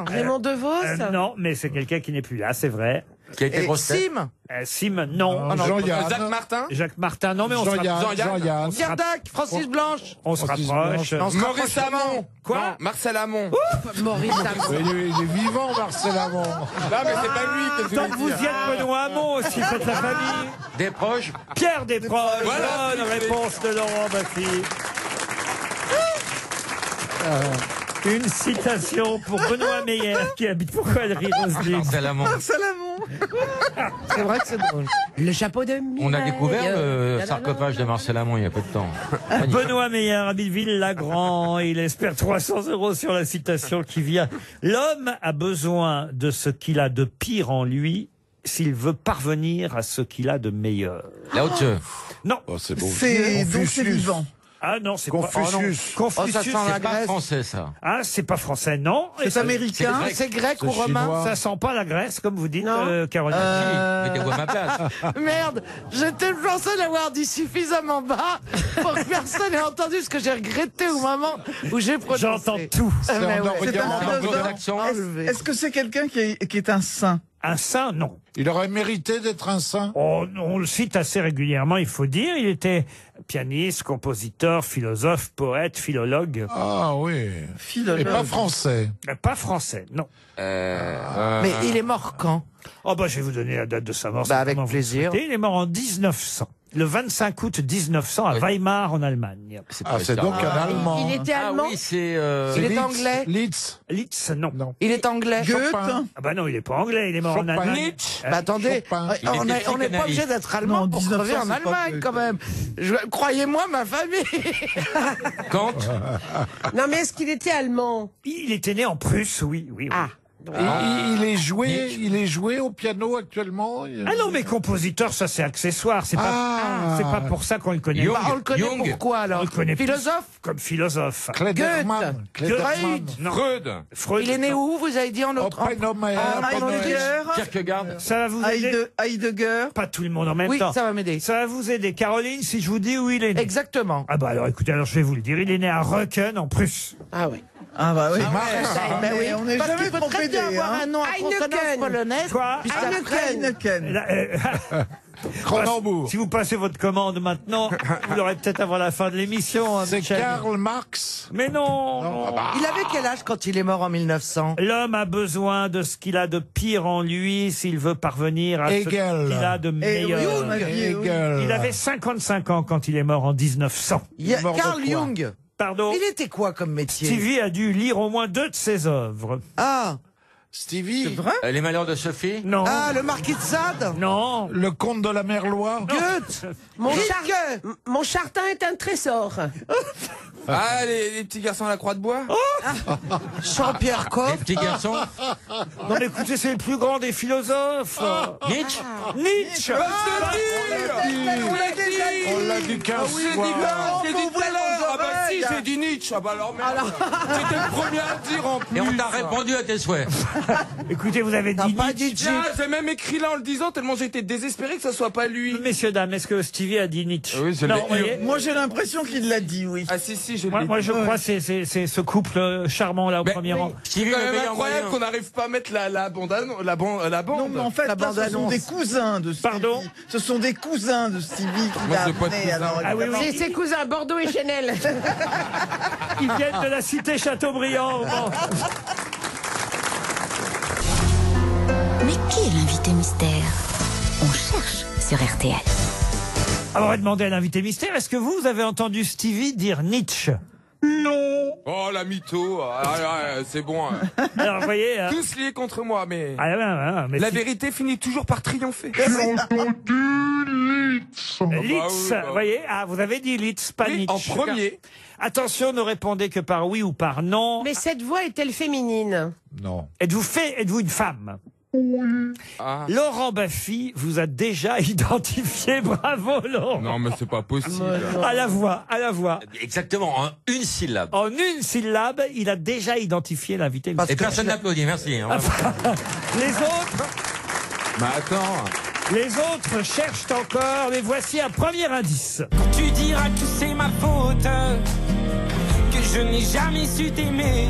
Raymond DeVos. Non, mais c'est quelqu'un qui n'est plus là, c'est vrai. Qui a été grosse tête. Sim. Sim, non. Jean-Yann. Jacques Martin. Jacques Martin, non, mais on se Jean-Yann. rapproche. Jean-Yann. Pierre Dac, Francis Blanche. On se Francis rapproche. Blanche. Maurice Hamon. Quoi Non, Marcel Hamon. Maurice Hamon. Il est vivant, Marcel Hamon. Non, mais c'est pas lui que je Tant que vous voulais y dire. êtes, Benoît Hamon aussi, faites la famille. Des proches. Pierre Desproges, Voilà. bonne réponse de Laurent Baffy. Une citation pour Benoît Meyer, qui habite... Pourquoi elle rit, Roselyne? Marcel Amont. C'est vrai que c'est drôle. Le chapeau de On a découvert le sarcophage de Marcel Amont il y a peu de temps. Benoît Meyer habite Ville-Lagrand. Il espère 300 € sur la citation qui vient. L'homme a besoin de ce qu'il a de pire en lui s'il veut parvenir à ce qu'il a de meilleur. Lao Tzu. Non. Oh, c'est beau. C'est donc c'est vivant. Ah non, c'est Confucius. pas... Confucius, Oh, ça sent la c'est pas... Grèce. Français, ça. Ah, c'est pas français, non. Et C'est ça- américain. C'est grec ou C'est romain. chinois. Ça sent pas la Grèce, comme vous dites, Non. Caroline. Mettez-vous à ma place. Merde, j'étais pensé l'avoir dit suffisamment bas pour que personne n'ait entendu ce que j'ai regretté au moment où j'ai prononcé. J'entends tout. Mais en ouais. C'est un Regardez, philosophe. Enlevé. Est-ce que c'est quelqu'un qui est un saint? Un saint, non. Il aurait mérité d'être un saint. On le cite assez régulièrement, il faut dire. Il était pianiste, compositeur, philosophe, poète, philologue. Ah oui. Philologue. Et pas français. Mais pas français, non. Mais il est mort quand? Oh bah je vais vous donner la date de sa mort. Bah, avec simplement, vous plaisir. le souhaitez. Il est mort en 1900. le 25 août 1900 à Weimar en Allemagne. C'est donc un Allemand. Il était allemand. Ah oui, c'est... Il est anglais. Litz, non. Il est anglais. Goethe. Ah bah non, il est pas anglais, il est mort en Chopin. Allemagne. Nietzsche. Bah attendez, Il on était n'est pas psychanalyste. obligé d'être allemand Non, pour 1900, crever en c'est pas Allemagne que- quand même. Croyez-moi, ma famille. Kant. Non, mais est-ce qu'il était allemand? Il était né en Prusse, oui. Ah. Il est joué au piano actuellement. Ah non, mais compositeur, ça c'est accessoire. C'est pas pour ça qu'on le connaît. Jung. Bah, on le connaît Jung. pourquoi On alors? le connaît plus Philosophe? comme philosophe. Klederman. Freud. Non. Freud. Il est né où, vous avez dit en autre Oppenheimer. Heidegger. Kierkegaard. Ça va vous aider. Heidegger. Pas tout le monde en même Oui, temps. ça va m'aider. Ça va vous aider. Caroline, si je vous dis où il est né. Exactement. Ah bah alors écoutez, alors je vais vous le dire. Il est né à Röcken en Prusse. Ah oui. Ah bah oui. Ben oui, On n'est parce jamais qu'il peut trop très bien pédé. avoir un nom à consonance Heineken. polonaise. Quoi puisqu'après- Heineken. Là, Cronenbourg. Si vous passez votre commande maintenant, vous l'aurez peut-être avant la fin de l'émission. hein, C'est Michel. Karl Marx. Mais non, Il avait quel âge quand il est mort en 1900? L'homme a besoin de ce qu'il a de pire en lui s'il veut parvenir à ce Hegel. qu'il a de meilleur. Hegel. Il avait 55 ans quand il est mort en 1900. mort de Carl quoi Jung. Pardon. Il était quoi comme métier? Stevie a dû lire au moins 2 de ses œuvres. Ah, Stevie. Les malheurs de Sophie. Non. ah, le marquis de Sade. Non. Le comte de la Merloire. Goethe. Mon chartin est un trésor. Ah, les petits garçons à la croix de bois. Jean-Pierre Les Coff. petits garçons. Non, mais écoutez, c'est le plus grand des philosophes. Nietzsche. Nietzsche. On l'a dit 15 J'ai dit fois. j'ai dit tout à l'heure. Ah bah si, j'ai dit Nietzsche. Ah bah alors merde. J'étais le premier à le dire en plus. Et on t'a répondu à tes souhaits. Écoutez, vous avez dit pas Nietzsche. dit Tiens, j'ai même écrit là en le disant tellement j'étais désespéré que ce soit pas lui. Messieurs, dames, est-ce que Stevie a dit Nietzsche? Oui, je Non, l'ai. vous voyez, Moi j'ai l'impression qu'il l'a dit, oui. Ah si, je l'ai moi dit. je crois que c'est ce couple charmant là au Mais premier oui. rang. Stevie, C'est quand le même meilleur incroyable moyen. qu'on n'arrive pas à mettre la bande. Non, mais en fait, La là, ce sont bande-annonce. des cousins de Stevie. Pardon. Ce sont des cousins de Stevie qui Moi, l'a c'est pas de amené. cousins. Alors, Ah oui, évidemment. C'est ses cousins Bordeaux et Chanel. Ils viennent de la cité Chateaubriand. Bon. Mais qui est l'invité mystère? On cherche sur RTL. Alors, on va demander à l'invité mystère, est-ce que vous avez entendu Stevie dire Nietzsche? Non. Oh la mytho. C'est bon. Alors, vous voyez... Tous liés contre moi, mais Ah, mais la si- vérité finit toujours par triompher. Litz, bah. vous voyez, vous avez dit Litz, pas Oui, Nietzsche. en premier. Attention, ne répondez que par oui ou par non. Mais cette voix est-elle féminine? Non. Êtes-vous une femme? Ah. Laurent Baffy vous a déjà identifié. Bravo, Laurent. Non, mais c'est pas possible. À la voix, à la voix. Exactement, en une syllabe. En une syllabe, il a déjà identifié l'invité. Et personne n'applaudit, merci. hein. Les autres, Mais attends. les autres cherchent encore, mais voici un premier indice. Tu diras que c'est ma faute, que je n'ai jamais su t'aimer.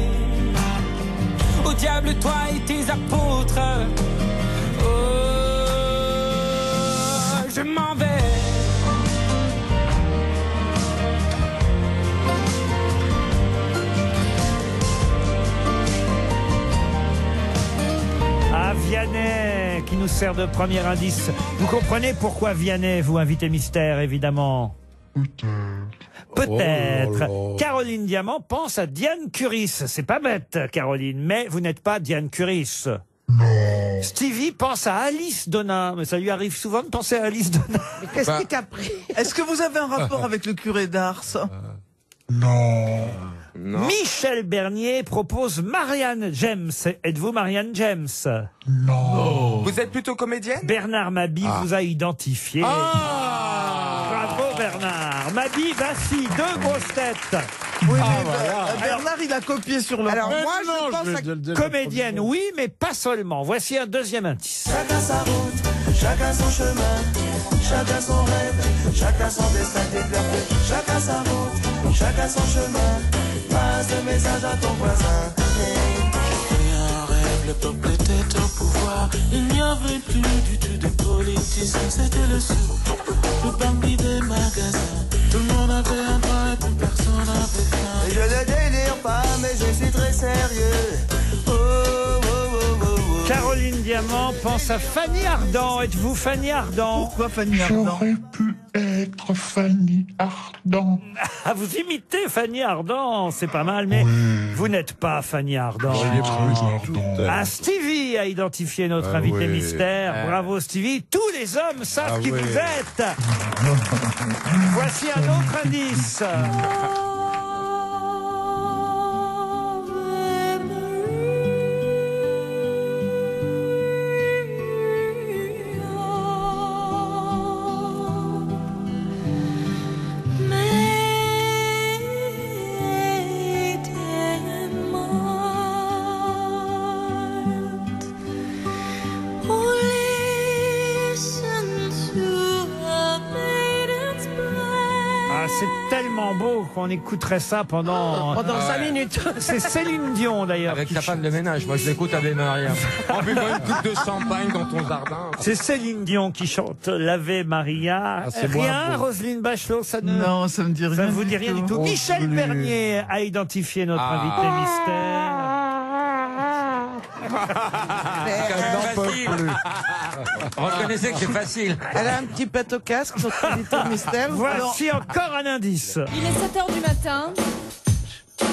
Au diable, toi et tes apôtres. Oh, je m'en vais. Ah, Vianney, qui nous sert de premier indice. Vous comprenez pourquoi Vianney, vous, invité mystère, évidemment? Peut-être. Oh là là. Caroline Diamant pense à Diane Curis. C'est pas bête, Caroline, mais vous n'êtes pas Diane Curis. Non. Stevie pense à Alice Donin. Mais ça lui arrive souvent de penser à Alice Donin. Mais qu'est-ce Bah. qui t'a pris? Est-ce que vous avez un rapport avec le curé d'Ars? Non. Non. Michel Bernier propose Marianne James. Êtes-vous Marianne James? Non. Vous êtes plutôt comédienne? Bernard Mabie vous a identifié. Bravo Bernard. Mabie, Bassi, 2 grosses têtes. Oui, mais Bernard, il a copié sur le. Alors moi, non, je pense je à... vais le- Comédienne, oui, mais pas seulement. Voici un deuxième indice. Chacun sa route, chacun son chemin, chacun son rêve, chacun son destin développé. Chacun sa route, chacun son chemin. Passe le message à ton voisin. J'ai un rêve, le peuple était au pouvoir. Il n'y avait plus du tout de politiciens, c'était le sou. Le bandit des magasins. Tout le monde avait un droit et plus personne n'avait faim. Et je ne délire pas, mais je suis très sérieux. Oh, oh, oh, oh, oh. Caroline Diamant pense à Fanny Ardant. Êtes-vous Fanny Ardant? Pourquoi Fanny Ardant? J'aurais pu être Fanny Ardant. Ah, vous imitez Fanny Ardant, c'est pas mal, mais vous n'êtes pas Fanny Ardant. Ah, Stevie a identifié notre invité mystère. Bravo Stevie. Tous les hommes savent qui vous êtes. Voici un autre indice. C'est tellement beau qu'on écouterait ça pendant 5 minutes. C'est Céline Dion d'ailleurs. Avec sa femme de ménage, moi je l'écoute avec Maria. En buvant une coupe de champagne dans ton jardin. C'est Céline Dion qui chante l'Ave Maria. Rien, Roselyne Bachelot, ça ne... Non, ça me dit rien. Ça ne vous dit rien du tout. Michel Bernier a identifié notre invité mystère. Reconnaissez que c'est facile. Elle a un petit pet au casque, notre invité mystère. Voici encore un indice. Il est 7h du matin.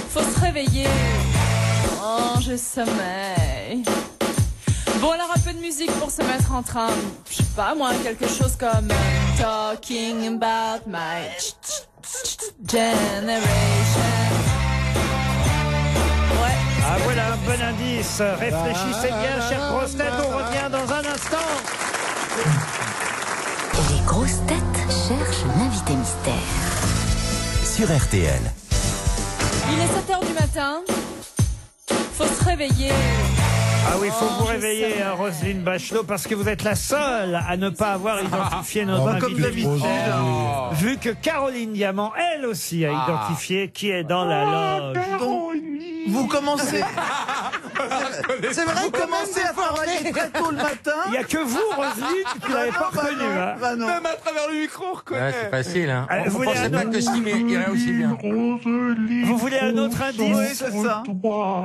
Faut se réveiller. Oh, j'ai sommeil. Bon, alors un peu de musique pour se mettre en train. Je sais pas, moi, quelque chose comme Talking about my generation. Ah voilà un bon indice. Réfléchissez bien, chère grosse tête, on revient dans un instant. Les grosses têtes cherchent l'invité mystère. Sur RTL. Il est 7h du matin. Faut se réveiller. Ah oui, il faut vous réveiller, Roselyne Bachelot, parce que vous êtes la seule à ne pas avoir identifié notre invité mystère. Vu que Caroline Diamant, elle aussi, a identifié qui est dans la loge. Vous commencez. C'est vrai, vous commencez à travailler très tôt le matin. Il n'y a que vous, Roselyne, qui ne l'avez pas reconnu. Même à travers le micro, on reconnaît. C'est facile, hein. Vous On pensait pas que Steve irait aussi bien. Vous voulez un autre indice? Oui, c'est ça.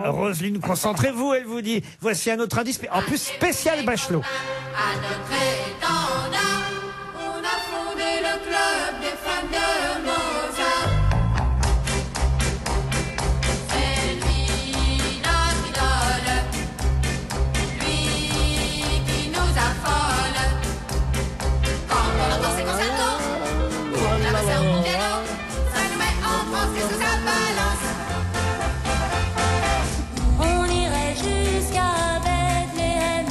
Roselyne, concentrez-vous, elle vous dit. Voici un autre indice, mais en plus spécial Bachelot. À notre étendard, on a fondé le club des fans de Mozart. C'est lui notre idole, lui qui nous affole. Quand on entend ses concertos, on a passé au piano, ça nous met en transe et sous sa balance. On irait jusqu'à Bethléem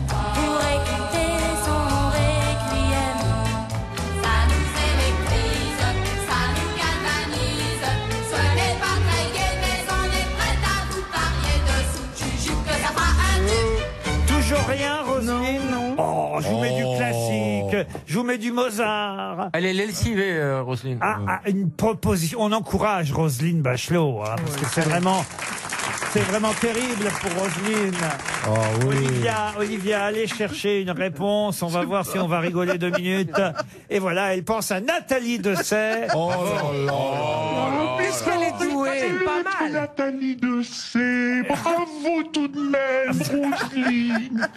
pour écouter son requiem. Ça nous électrise, ça nous galvanise. Soyez pas très gai, mais on est prêt à vous parier dessous. Tu jures que ça fera un tube. Toujours rien, Roselyne? Non. Oh, je vous mets du classique, je vous mets du Mozart. Elle est lessivée, Roselyne. Une proposition. On encourage Roselyne Bachelot, hein, parce que c'est vraiment terrible pour Roselyne. Olivia, allez chercher une réponse. On va voir si on va rigoler 2 minutes. Et voilà, elle pense à Nathalie Dessay. Oh là là. Puisqu'elle est douée, pas mal. Nathalie Dessay, bravo tout de même, Roselyne.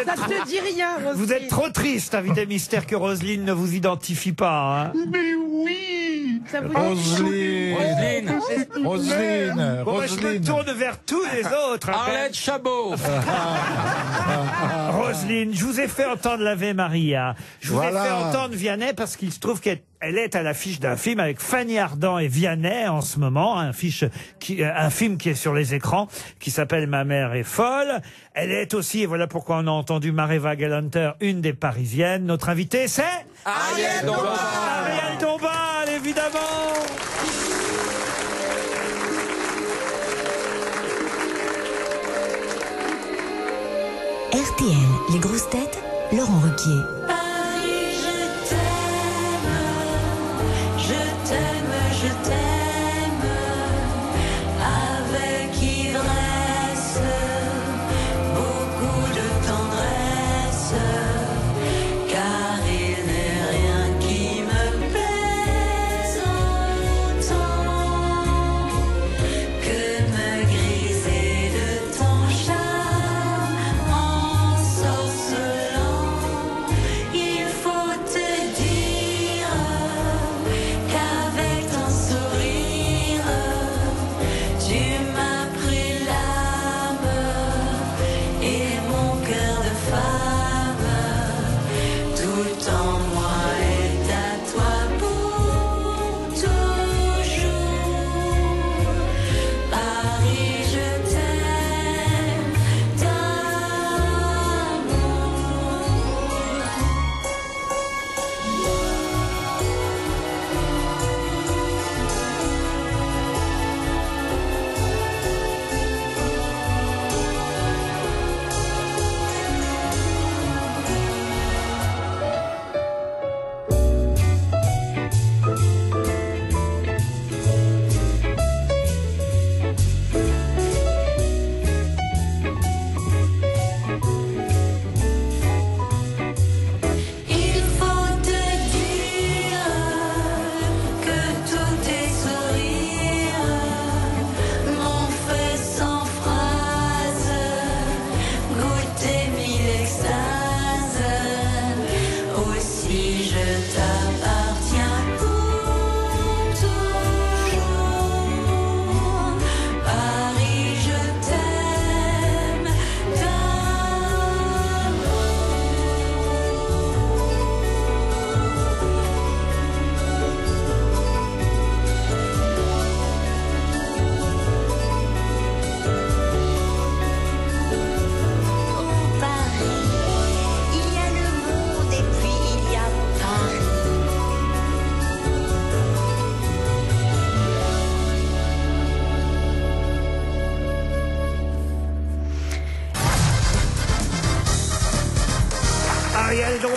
Ça te dit rien, Roselyne. Vous êtes trop triste, invité mystère, que Roselyne ne vous identifie pas. Hein. Mais oui. Ça vous Roselyne. Bon, bah, je me tourne vers tous les autres. Arlette Chabot. Roselyne, je vous ai fait entendre l'Ave Maria. Je vous ai fait entendre Vianney parce qu'il se trouve qu'elle est à l'affiche d'un film avec Fanny Ardant et Vianney en ce moment, un film qui est sur les écrans, qui s'appelle Ma mère est folle. Elle est aussi, et voilà pourquoi on a entendu Mareva Galanter, une des Parisiennes. Notre invitée, c'est Ariel Dombal. Ariel Dombal, évidemment. RTL, les grosses têtes, Laurent Ruquier. Paris, je t'aime, je t'aime, je t'aime, avec ivresse, beaucoup de tendresse, car il n'est rien qui me plaise autant que me griser de ton charme ensorcelant.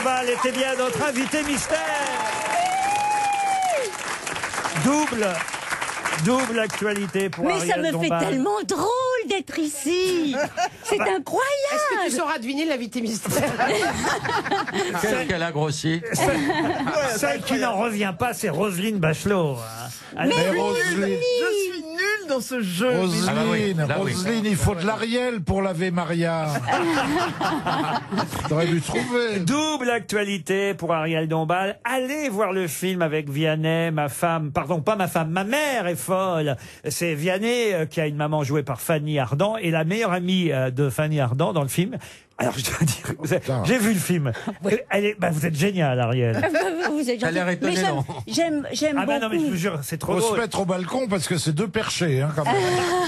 Dombal était bien notre invité mystère. Double actualité pour Mais Ariel ça me Dombal. fait tellement drôle d'être ici. C'est incroyable. Est-ce que tu sauras deviner l'invité mystère? Qu'elle a grossi. Celle qui n'en revient pas, c'est Roselyne Bachelot. hein. Mais Elle- Roselyne, je suis nulle dans ce jeu. Roselyne, Ah bah oui, là, oui. Roselyne, il faut de l'Ariel pour laver Maria. T'aurais dû trouver. Double actualité pour Ariel Dombal. Allez voir le film avec Vianney, ma femme, pardon, pas ma femme, ma mère est folle. C'est Vianney qui a une maman jouée par Fanny Ardant et la meilleure amie de Fanny Ardant dans le film. Alors je dois dire, j'ai vu le film. Elle est, vous êtes génial, Ariel. Vous êtes Elle a l'air gentil. étonnée, Mais non j'aime Ah bah non, mais je beaucoup. vous jure, c'est trop Faut se drôle. mettre au balcon parce que c'est 2 perchés, hein, quand même.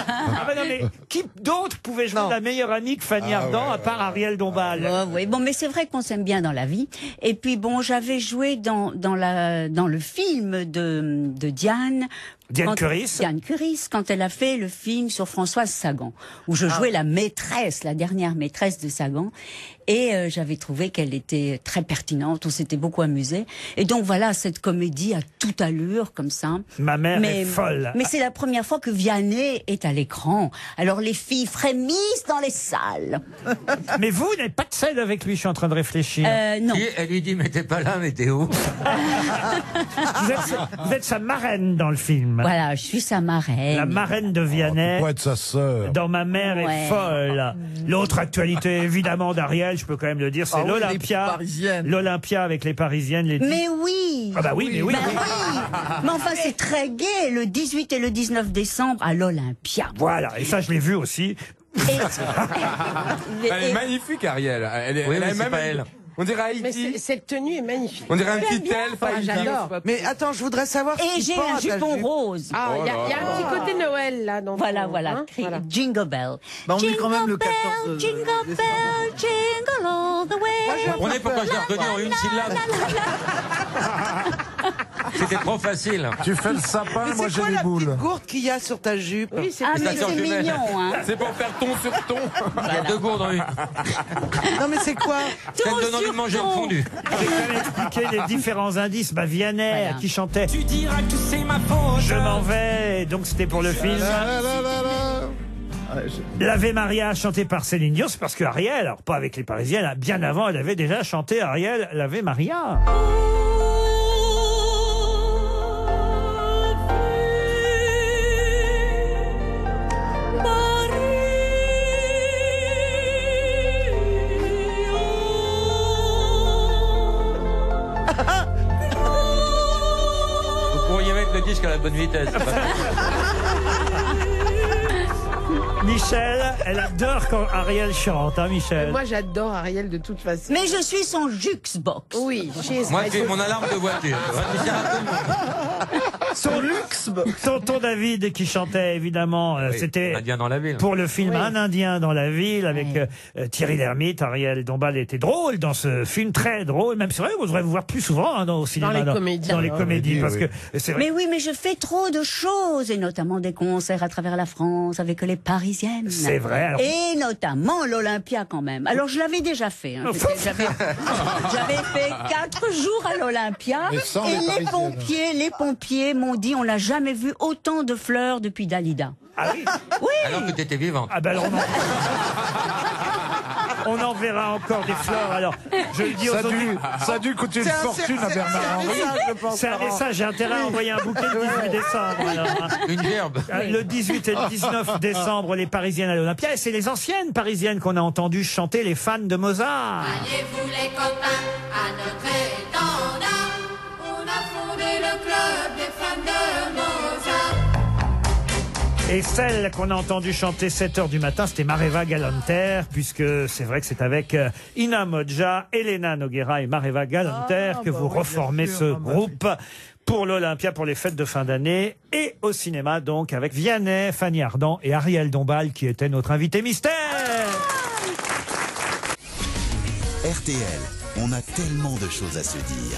Ah bah non, mais qui d'autre pouvait jouer la meilleure amie que Fanny Ardant à part Ariel Dombal? Oui, bon, mais c'est vrai qu'on s'aime bien dans la vie. Et puis bon, j'avais joué dans le film de Diane. Diane Curis. Diane Curis, quand elle a fait le film sur Françoise Sagan, où je jouais la maîtresse, la dernière maîtresse de Sagan. Et j'avais trouvé qu'elle était très pertinente, on s'était beaucoup amusé. Et donc voilà, cette comédie a toute allure, comme ça. Ma mère est folle. Mais c'est la première fois que Vianney est à l'écran. Alors les filles frémissent dans les salles. Mais vous n'êtes pas de celle avec lui, je suis en train de réfléchir. Non. Elle lui dit, mais t'es pas là, mais t'es où? Vous êtes sa marraine dans le film. Voilà, je suis sa marraine. La marraine de Vianney. Pour être sa sœur. Dans Ma mère est Ouais. folle. L'autre actualité, évidemment, d'Ariel, je peux quand même le dire, c'est Ah oui, les l'Olympia. Parisiennes. L'Olympia avec les Parisiennes. Les Mais oui. Ah bah oui, mais oui. Ben oui. Mais enfin, c'est très gai, le 18 et le 19 décembre à l'Olympia. Voilà, et ça je l'ai vu aussi. Elle est magnifique, Ariel. Oui, elle a mais c'est même- pas elle. On dirait Mais Haïti. cette tenue est magnifique. On dirait un Tu petit aimes bien? elfe haïtien. J'adore. Mais attends, je voudrais savoir ce Et qui j'ai pend un à ta jupon jupe. rose. Ah, il y a un petit côté Noël là. Dans Voilà, ton- voilà. hein, voilà. Jingle Bell. Bah, on est quand même le 14 de Jingle décembre. Bell, jingle all the way. Vous comprenez pourquoi je l'ai retenu en une syllabe? C'était trop facile. Tu fais le sapin, Mais moi c'est j'ai quoi les la boules. petite gourde qu'il y a sur ta jupe? Oui, c'est Ah, Mais mais ça c'est sort jumelle. mignon, hein. C'est pour faire ton sur ton. Il y a 2 gourdes en une. Non mais c'est quoi? Ça me donne envie de manger en fondu. J'ai quand même expliqué les différents indices. Bah, Vianney Voilà. qui chantait Tu diras que c'est ma faute. Je m'en vais, donc c'était pour le film. L'Ave Maria chanté par Céline Dion, c'est parce que Ariel, alors pas avec les Parisiennes, bien avant, elle avait déjà chanté Ariel l'Ave Maria. Vous pourriez mettre le disque à la bonne vitesse. Michel, elle adore quand Ariel chante, hein, Michel. Moi, j'adore Ariel de toute façon. Mais je suis son juxbox. Oui, Moi, c'est mon alarme de voiture. Son tonton David qui chantait évidemment, c'était Indien dans la ville. pour le film Un Indien dans la ville avec Thierry Lhermitte. Ariel Dombal était drôle dans ce film, très drôle. Même c'est vrai, on devrait vous voir plus souvent au cinéma, les comédies. dans les Ah, comédies, oui, parce oui. que c'est vrai. Mais oui, mais je fais trop de choses, et notamment des concerts à travers la France avec les Parisiennes. C'est vrai, alors- Et notamment l'Olympia quand même. Alors je l'avais déjà fait. Hein. J'avais fait 4 jours à l'Olympia. Mais sans Et les les pompiers m'ont dit on n'a jamais vu autant de fleurs depuis Dalida. Ah oui. Oui. Alors que t'étais vivante. Ah ben alors on en verra encore des fleurs. Alors, je le dis aux Ça a dû coûter une fortune à Bernard Henry. C'est un message, j'ai intérêt à envoyer un bouquet le 18 décembre. alors, hein. Une gerbe. Le 18 et le 19 décembre, les Parisiennes à l'Olympia. Et c'est les anciennes Parisiennes qu'on a entendues chanter les fans de Mozart. Alliez-vous les copains à notre étendard. On a fondé le club des fans de Mozart. Et celle qu'on a entendu chanter 7h du matin, c'était Mareva Galanter, puisque c'est vrai que c'est avec Ina Modja, Elena Noguera et Mareva Galanter que vous reformez ce groupe pour l'Olympia, pour les fêtes de fin d'année, et au cinéma donc avec Vianney, Fanny Ardant et Ariel Dombal qui était notre invité mystère. RTL, on a tellement de choses à se dire.